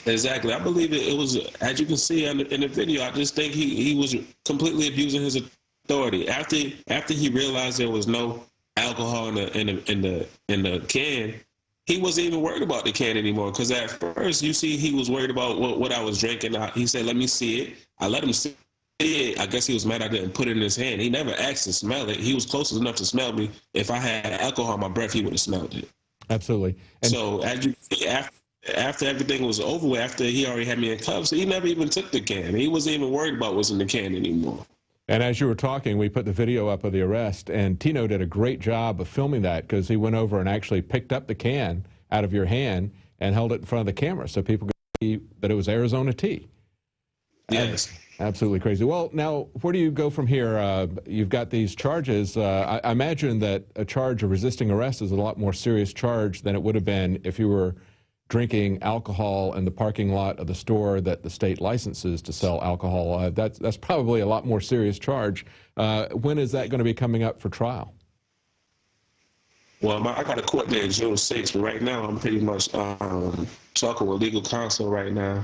Exactly. I believe it was, as you can see in the video, I just think he was completely abusing his authority. After he realized there was no alcohol in the can, he wasn't even worried about the can anymore. Because at first, you see, he was worried about what I was drinking. He said, "Let me see it." I let him see it. I guess he was mad I didn't put it in his hand. He never asked to smell it. He was close enough to smell me. If I had alcohol in my breath, he would have smelled it. Absolutely. And so as you see, after everything was over with, after he already had me in cuffs, he never even took the can. He wasn't even worried about what's in the can anymore. And as you were talking, we put the video up of the arrest, and Tino did a great job of filming that because he went over and actually picked up the can out of your hand and held it in front of the camera so people could see that it was Arizona tea. Yes. Absolutely crazy. Well, now, where do you go from here? You've got these charges. I imagine that a charge of resisting arrest is a lot more serious charge than it would have been if you were drinking alcohol in the parking lot of the store that the state licenses to sell alcohol. That's probably a lot more serious charge. When is that going to be coming up for trial? Well, I got a court date June 6th, but right now I'm pretty much talking with legal counsel right now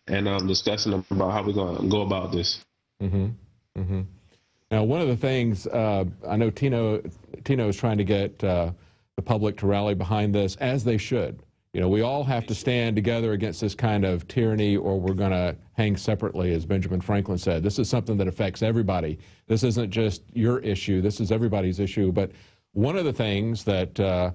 and discussing about how we're going to go about this. Now, one of the things I know Tino is trying to get the public to rally behind this, as they should. You know, we all have to stand together against this kind of tyranny or we're going to hang separately, as Benjamin Franklin said. This is something that affects everybody. This isn't just your issue. This is everybody's issue. But one of the things that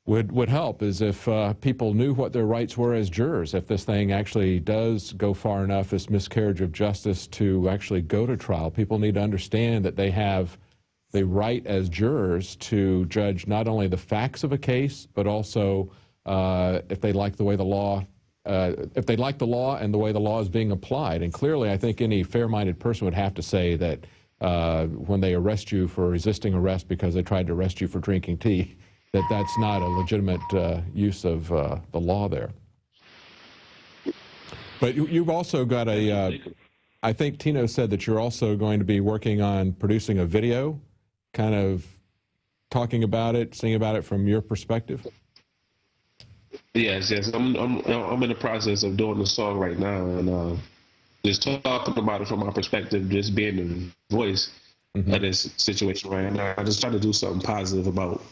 would help is if people knew what their rights were as jurors, if this thing actually does go far enough, this miscarriage of justice, to actually go to trial. People need to understand that they have the right as jurors to judge not only the facts of a case, but also if they like the way the law, if they like the law and the way the law is being applied. And clearly, I think any fair-minded person would have to say that when they arrest you for resisting arrest because they tried to arrest you for drinking tea, that's not a legitimate use of the law there. But you've also got I think Tino said that you're also going to be working on producing a video, kind of talking about it, singing about it from your perspective. Yes. I'm in the process of doing the song right now, and just talking about it from my perspective, just being the voice of this situation right now. I just try to do something positive about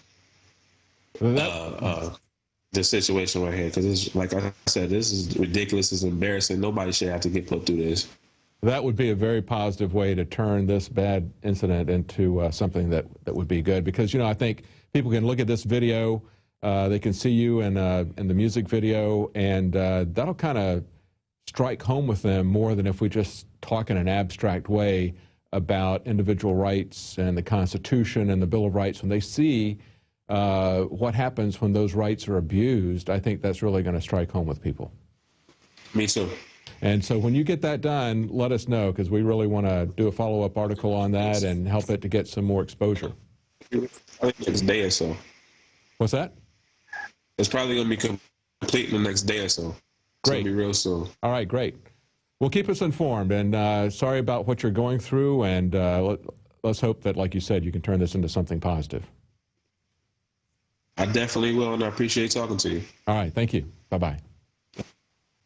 the situation right here, because it's like I said, this is ridiculous, it's embarrassing. Nobody should have to get put through this. That would be a very positive way to turn this bad incident into something that would be good, because, you know, I think people can look at this video, they can see you in the music video, and that'll kind of strike home with them more than if we just talk in an abstract way about individual rights and the Constitution and the Bill of Rights. When they see what happens when those rights are abused, I think that's really going to strike home with people. Me too. And so when you get that done, let us know, because we really want to do a follow-up article on that and help it to get some more exposure. I think next day or so. What's that? It's probably going to be complete in the next day or so. It's Great. going to be real soon. All right, great. Well, keep us informed, and sorry about what you're going through, and let's hope that, like you said, you can turn this into something positive. I definitely will, and I appreciate talking to you. All right, thank you. Bye-bye.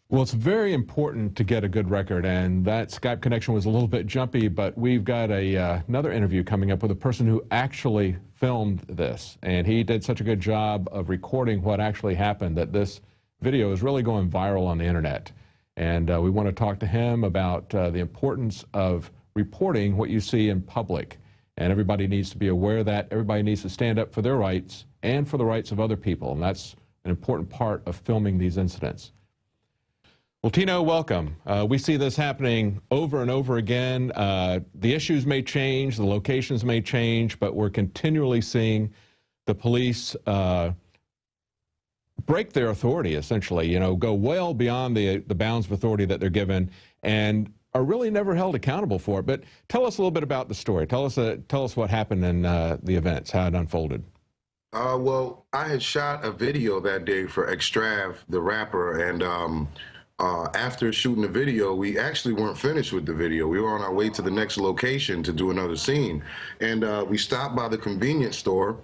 Well, it's very important to get a good record, and that Skype connection was a little bit jumpy, but we've got another interview coming up with a person who actually filmed this, and he did such a good job of recording what actually happened that this video is really going viral on the internet. And we want to talk to him about the importance of reporting what you see in public. And everybody needs to be aware of that. Everybody needs to stand up for their rights and for the rights of other people, and that's an important part of filming these incidents. Well, Tino, welcome. We see this happening over and over again. The issues may change, the locations may change, but we're continually seeing the police break their authority, essentially, you know, go well beyond the bounds of authority that they're given, and are really never held accountable for it. But tell us a little bit about the story. Tell us what happened in the events, how it unfolded. Well, I had shot a video that day for Xstrav, the rapper, and after shooting the video, we actually weren't finished with the video. We were on our way to the next location to do another scene. And we stopped by the convenience store.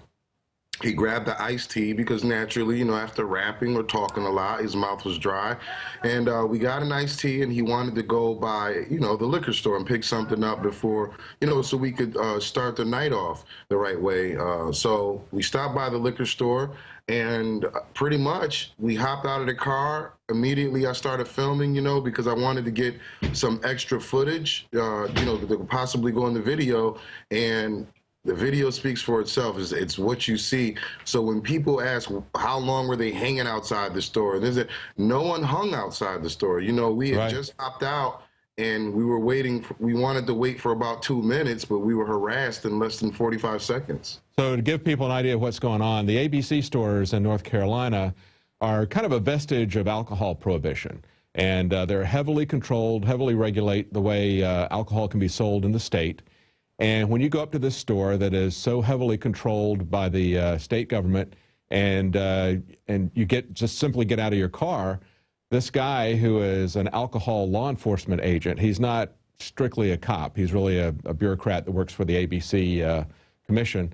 He grabbed the iced tea because naturally, you know, after rapping or talking a lot, his mouth was dry. And we got an iced tea, and he wanted to go by, you know, the liquor store and pick something up before, you know, so we could start the night off the right way. So we stopped by the liquor store, and pretty much we hopped out of the car. Immediately I started filming, you know, because I wanted to get some extra footage, you know, that could possibly go in the video. And the video speaks for itself. It's what you see. So when people ask how long were they hanging outside the store, no one hung outside the store. You know, we had just hopped out, and we were waiting. We wanted to wait for about 2 minutes, but we were harassed in less than 45 seconds. So to give people an idea of what's going on, the ABC stores in North Carolina are kind of a vestige of alcohol prohibition. And they're heavily controlled, heavily regulate the way alcohol can be sold in the state. And when you go up to this store that is so heavily controlled by the state government, and you just simply get out of your car, this guy who is an alcohol law enforcement agent, he's not strictly a cop. He's really a bureaucrat that works for the ABC Commission.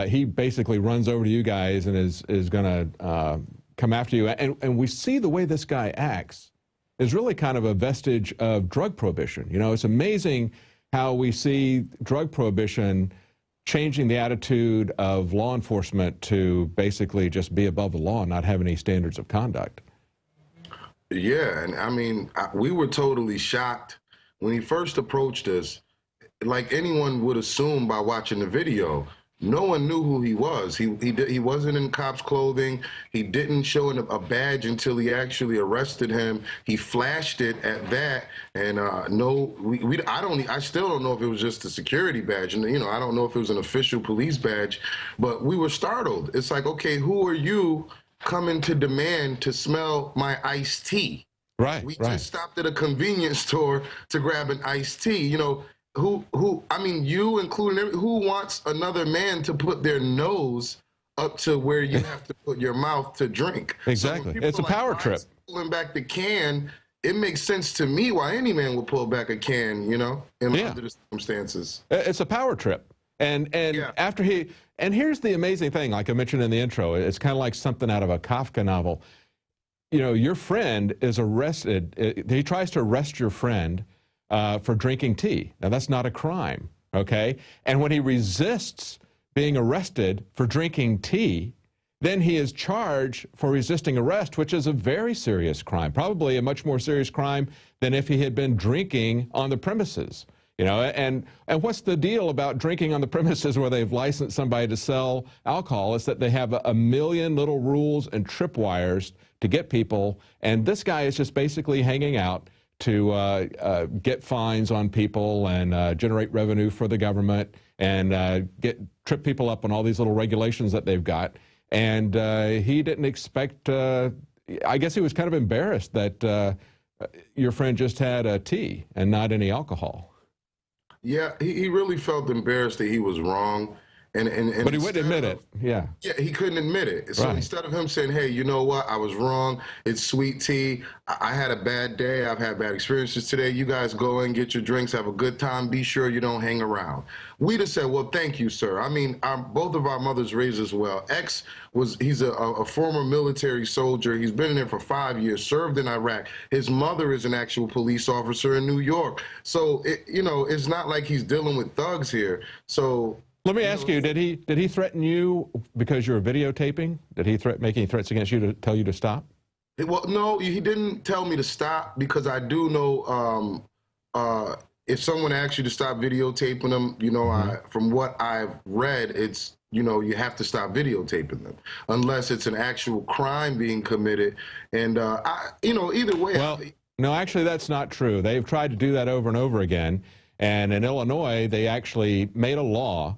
He basically runs over to you guys and is going to come after you. And we see the way this guy acts is really kind of a vestige of drug prohibition. You know, it's amazing how we see drug prohibition changing the attitude of law enforcement to basically just be above the law and not have any standards of conduct. Yeah, and I mean, we were totally shocked when he first approached us. Like anyone would assume by watching the video, no one knew who he was. He wasn't in cop's clothing. He didn't show a badge until he actually arrested him. He flashed it at that, and I still don't know if it was just a security badge, and you know, I don't know if it was an official police badge, but we were startled. It's like, okay, who are you coming to demand to smell my iced tea? Right. We just stopped at a convenience store to grab an iced tea. You know, I mean, you including, who wants another man to put their nose up to where you have to put your mouth to drink? Exactly. So it's a power trip. Pulling back the can, it makes sense to me why any man would pull back a can, you know, under the circumstances. It's a power trip. And after and here's the amazing thing, like I mentioned in the intro, it's kind of like something out of a Kafka novel. You know, your friend is arrested. He tries to arrest your friend for drinking tea. Now, that's not a crime, okay? And when he resists being arrested for drinking tea, then he is charged for resisting arrest, which is a very serious crime, probably a much more serious crime than if he had been drinking on the premises. You know, and what's the deal about drinking on the premises where they've licensed somebody to sell alcohol? Is that they have a million little rules and tripwires to get people, and this guy is just basically hanging out to get fines on people and generate revenue for the government and trip people up on all these little regulations that they've got. And he didn't expect, I guess he was kind of embarrassed that your friend just had a tea and not any alcohol. Yeah, he really felt embarrassed that he was wrong. But he wouldn't admit it. Yeah, he couldn't admit it. So instead of him saying, hey, you know what, I was wrong, it's sweet tea, I had a bad day, I've had bad experiences today, you guys go in, get your drinks, have a good time, be sure you don't hang around. We'd have said, well, thank you, sir. I mean, both of our mothers raised us well. He's a former military soldier. He's been in there for 5 years, served in Iraq. His mother is an actual police officer in New York. So, you know, it's not like he's dealing with thugs here. So... Let me ask you, did he threaten you because you were videotaping? Did he make any threats against you to tell you to stop? Well, no, he didn't tell me to stop, because I do know if someone asks you to stop videotaping them, you know, from what I've read, it's, you know, you have to stop videotaping them unless it's an actual crime being committed. And, you know, either way. Well, no, actually, that's not true. They've tried to do that over and over again. And in Illinois, they actually made a law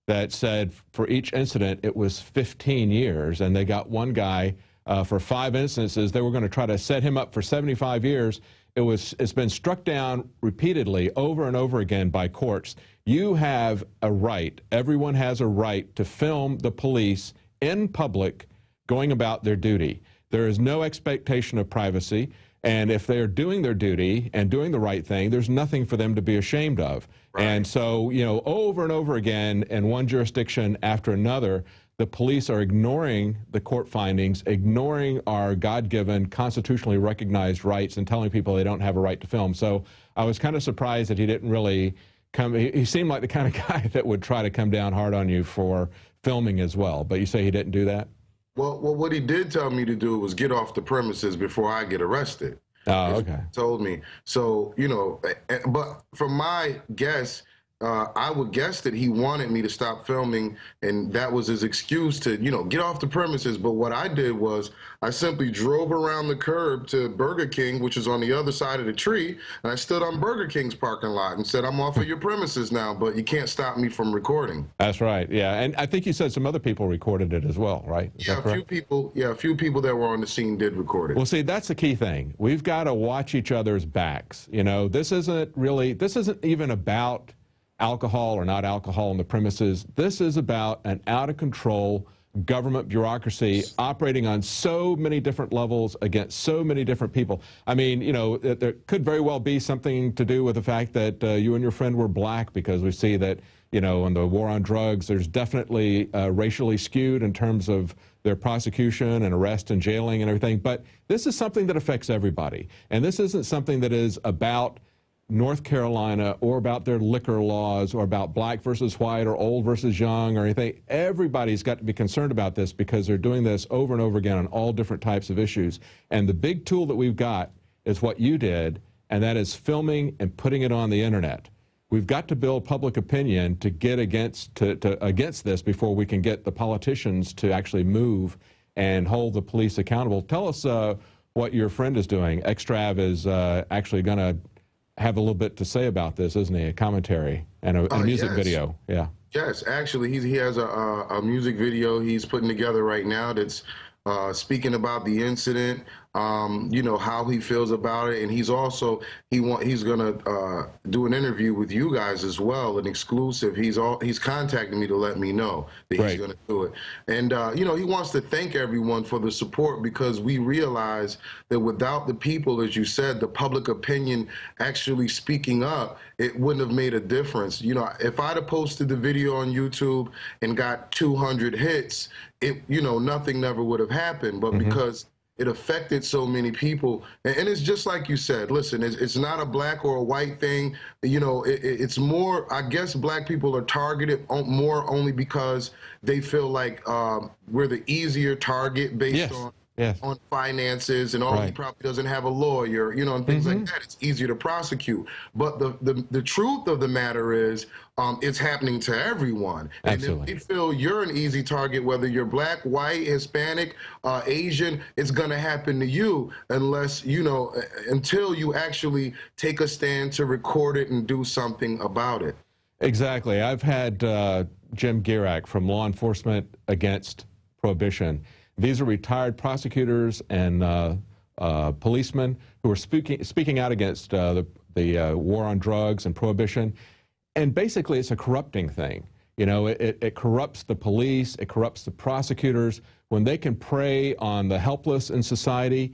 that said for each incident it was 15 years, and they got one guy for 5 instances. They were going to try to set him up for 75 years. It's been struck down repeatedly over and over again by courts. You have a right, everyone has a right to film the police in public going about their duty. There is no expectation of privacy. And if they're doing their duty and doing the right thing, there's nothing for them to be ashamed of. Right. And so, you know, over and over again in one jurisdiction after another, the police are ignoring the court findings, ignoring our God-given, constitutionally recognized rights, and telling people they don't have a right to film. So I was kind of surprised that he didn't really come. He seemed like the kind of guy that would try to come down hard on you for filming as well. But you say he didn't do that? Well, what he did tell me to do was get off the premises before I get arrested. Oh, okay. He told me. So, you know, but from my guess, I would guess that he wanted me to stop filming, and that was his excuse to, you know, get off the premises. But what I did was I simply drove around the curb to Burger King, which is on the other side of the tree, and I stood on Burger King's parking lot and said, I'm off of your premises now, but you can't stop me from recording. That's right, yeah. And I think you said some other people recorded it as well, right? Is that correct? A few people that were on the scene did record it. Well, see, that's the key thing. We've got to watch each other's backs. You know, this isn't even about alcohol or not alcohol on the premises. This is about an out-of-control government bureaucracy operating on so many different levels against so many different people. I mean, you know, there could very well be something to do with the fact that you and your friend were black, because we see that, you know, in the war on drugs, there's definitely racially skewed in terms of their prosecution and arrest and jailing and everything. But this is something that affects everybody. And this isn't something that is about North Carolina or about their liquor laws or about black versus white or old versus young or anything. Everybody's got to be concerned about this, because they're doing this over and over again on all different types of issues. And the big tool that we've got is what you did, and that is filming and putting it on the internet. We've got to build public opinion to get against this before we can get the politicians to actually move and hold the police accountable. Tell us what your friend is doing. Xstrav is actually going to have a little bit to say about this, isn't he? A commentary and a music video. Yeah. Yes, actually, he has a music video he's putting together right now that's speaking about the incident, you know, how he feels about it, and he's also he's gonna do an interview with you guys as well, an exclusive. He's contacting me to let me know that he's gonna do it, and you know, he wants to thank everyone for the support, because we realize that without the people, as you said, the public opinion actually speaking up, it wouldn't have made a difference. You know, if I'd have posted the video on YouTube and got 200 hits, you know, nothing never would have happened. But because it affected so many people, and it's just like you said, listen, it's not a black or a white thing. You know, it's more, I guess black people are targeted more only because they feel like we're the easier target based on finances, and he probably doesn't have a lawyer, you know, and things like that. It's easier to prosecute. But the truth of the matter is, it's happening to everyone. Absolutely. And if they feel you're an easy target, whether you're black, white, Hispanic, Asian, it's going to happen to you unless, you know, until you actually take a stand to record it and do something about it. Exactly. I've had Jim Gierak from Law Enforcement Against Prohibition. These are retired prosecutors and policemen who are speaking out against the war on drugs and prohibition. And basically, it's a corrupting thing. You know, it corrupts the police, it corrupts the prosecutors. When they can prey on the helpless in society,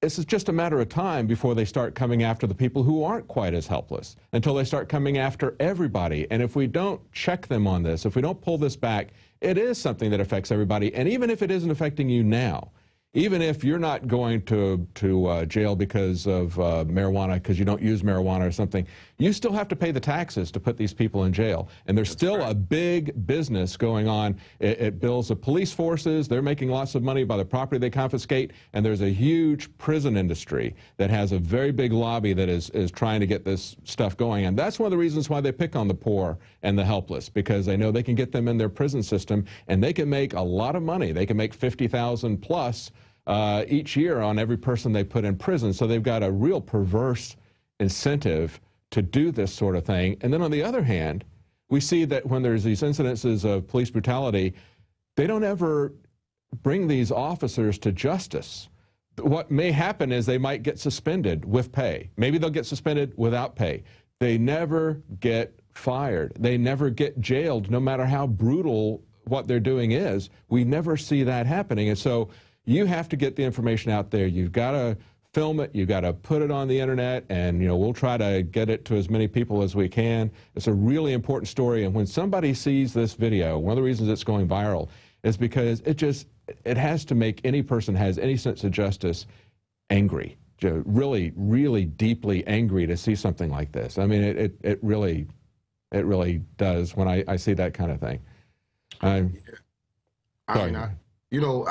it's just a matter of time before they start coming after the people who aren't quite as helpless, until they start coming after everybody. And if we don't check them on this, if we don't pull this back, it is something that affects everybody. And even if it isn't affecting you now, even if you're not going to jail because of marijuana, because you don't use marijuana or something, you still have to pay the taxes to put these people in jail. And there's still a big business going on. It builds the police forces. They're making lots of money by the property they confiscate. And there's a huge prison industry that has a very big lobby that is trying to get this stuff going. And that's one of the reasons why they pick on the poor and the helpless, because they know they can get them in their prison system and they can make a lot of money. They can make $50,000 plus each year on every person they put in prison. So they've got a real perverse incentive to do this sort of thing. And then on the other hand, we see that when there's these incidences of police brutality, they don't ever bring these officers to justice. What may happen is they might get suspended with pay. Maybe they'll get suspended without pay. They never get fired. They never get jailed, no matter how brutal what they're doing is. We never see that happening. And so you have to get the information out there. You've got to film it. You've got to put it on the internet, and you know, we'll try to get it to as many people as we can. It's a really important story, and when somebody sees this video, one of the reasons it's going viral is because it has to make any person who has any sense of justice angry, really, really deeply angry to see something like this. I mean, it really does when I see that kind of thing. You know,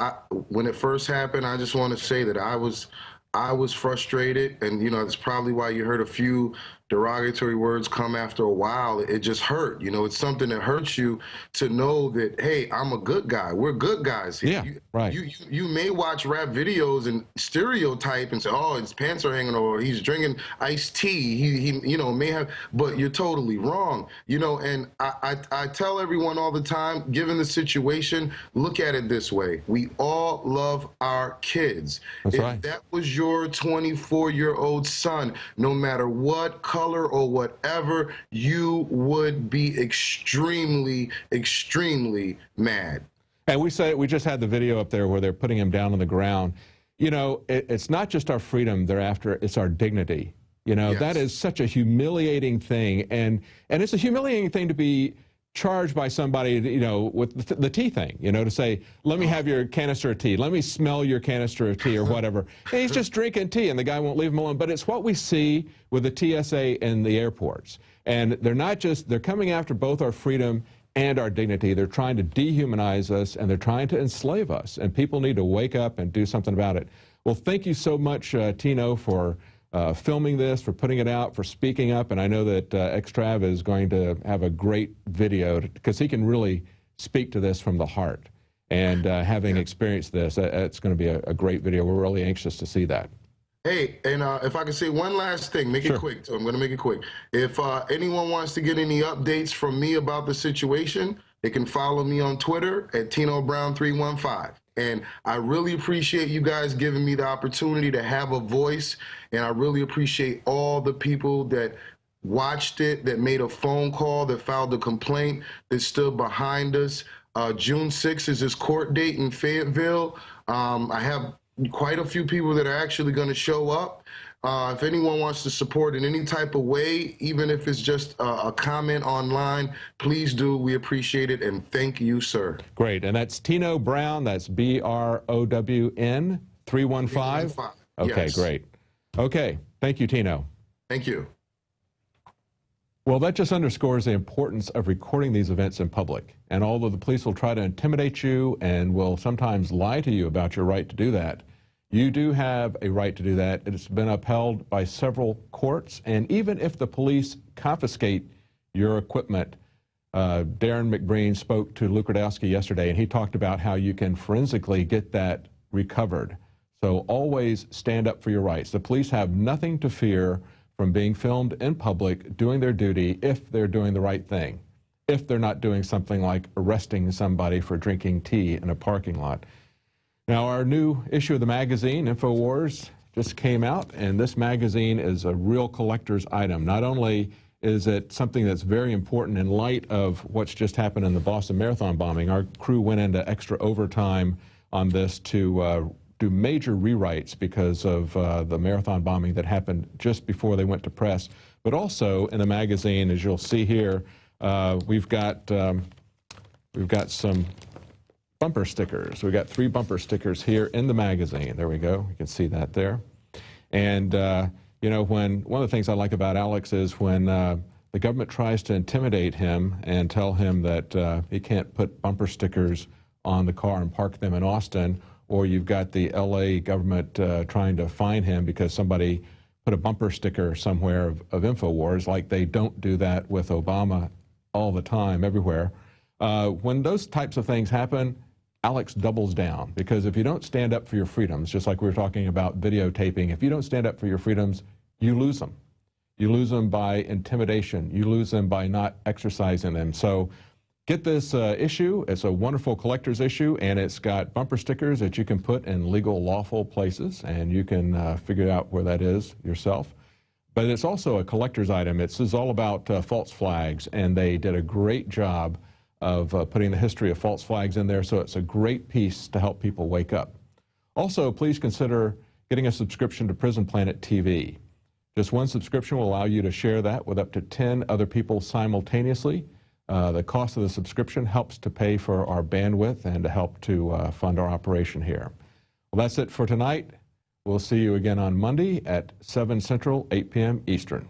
when it first happened, I just want to say that I was frustrated, and you know, that's probably why you heard a few derogatory words come after a while, it just hurt. You know, it's something that hurts you to know that, hey, I'm a good guy. We're good guys here. Yeah, right. You may watch rap videos and stereotype and say, oh, his pants are hanging, or he's drinking iced tea. He you know, may have, but you're totally wrong. You know, and I tell everyone all the time, given the situation, look at it this way. We all love our kids. That's if right. that was your 24-year-old son, no matter what color or whatever, you would be extremely, extremely mad. And we just had the video up there where they're putting him down on the ground. You know, it's not just our freedom they're after, it's our dignity. You know, that is such a humiliating thing. And it's a humiliating thing to be charged by somebody, you know, with the tea thing, you know, to say, let me have your canister of tea. Let me smell your canister of tea or whatever. And he's just drinking tea and the guy won't leave him alone. But it's what we see with the TSA in the airports. And they're not just, they're coming after both our freedom and our dignity. They're trying to dehumanize us and they're trying to enslave us. And people need to wake up and do something about it. Well, thank you so much, Tino, for filming this, for putting it out, for speaking up. And I know that Xstrav is going to have a great video because he can really speak to this from the heart. And having experienced this, it's going to be a great video. We're really anxious to see that. Hey, and if I can say one last thing, make it quick. So I'm going to make it quick. If anyone wants to get any updates from me about the situation, they can follow me on Twitter at Tino Brown 315. And I really appreciate you guys giving me the opportunity to have a voice. And I really appreciate all the people that watched it, that made a phone call, that filed a complaint, that stood behind us. June 6th is his court date in Fayetteville. I have quite a few people that are actually going to show up. If anyone wants to support in any type of way, even if it's just a comment online, please do. We appreciate it, and thank you, sir. Great, and that's Tino Brown. That's BROWN 315. Okay, yes. Great. Okay, thank you, Tino. Thank you. Well, that just underscores the importance of recording these events in public. And although the police will try to intimidate you and will sometimes lie to you about your right to do that, you do have a right to do that. It's been upheld by several courts. And even if the police confiscate your equipment, Darren McBreen spoke to Luke Radowski yesterday, and he talked about how you can forensically get that recovered. So always stand up for your rights. The police have nothing to fear from being filmed in public doing their duty if they're doing the right thing, if they're not doing something like arresting somebody for drinking tea in a parking lot. Now, our new issue of the magazine, Infowars, just came out, and this magazine is a real collector's item. Not only is it something that's very important in light of what's just happened in the Boston Marathon bombing, our crew went into extra overtime on this to do major rewrites because of the marathon bombing that happened just before they went to press. But also in the magazine, as you'll see here, we've got some bumper stickers. We've got 3 bumper stickers here in the magazine. There we go. You can see that there. And, you know, one of the things I like about Alex is when the government tries to intimidate him and tell him that he can't put bumper stickers on the car and park them in Austin, or you've got the LA government trying to fine him because somebody put a bumper sticker somewhere of Infowars, like they don't do that with Obama all the time, everywhere. When those types of things happen, Alex doubles down, because if you don't stand up for your freedoms, just like we were talking about videotaping, if you don't stand up for your freedoms, you lose them. You lose them by intimidation. You lose them by not exercising them. So get this issue. It's a wonderful collector's issue, and it's got bumper stickers that you can put in legal, lawful places, and you can figure out where that is yourself. But it's also a collector's item. This is all about false flags, and they did a great job of putting the history of false flags in there, so it's a great piece to help people wake up. Also, please consider getting a subscription to Prison Planet TV. Just one subscription will allow you to share that with up to 10 other people simultaneously. The cost of the subscription helps to pay for our bandwidth and to help to fund our operation here. Well, that's it for tonight. We'll see you again on Monday at 7 Central, 8 p.m. Eastern.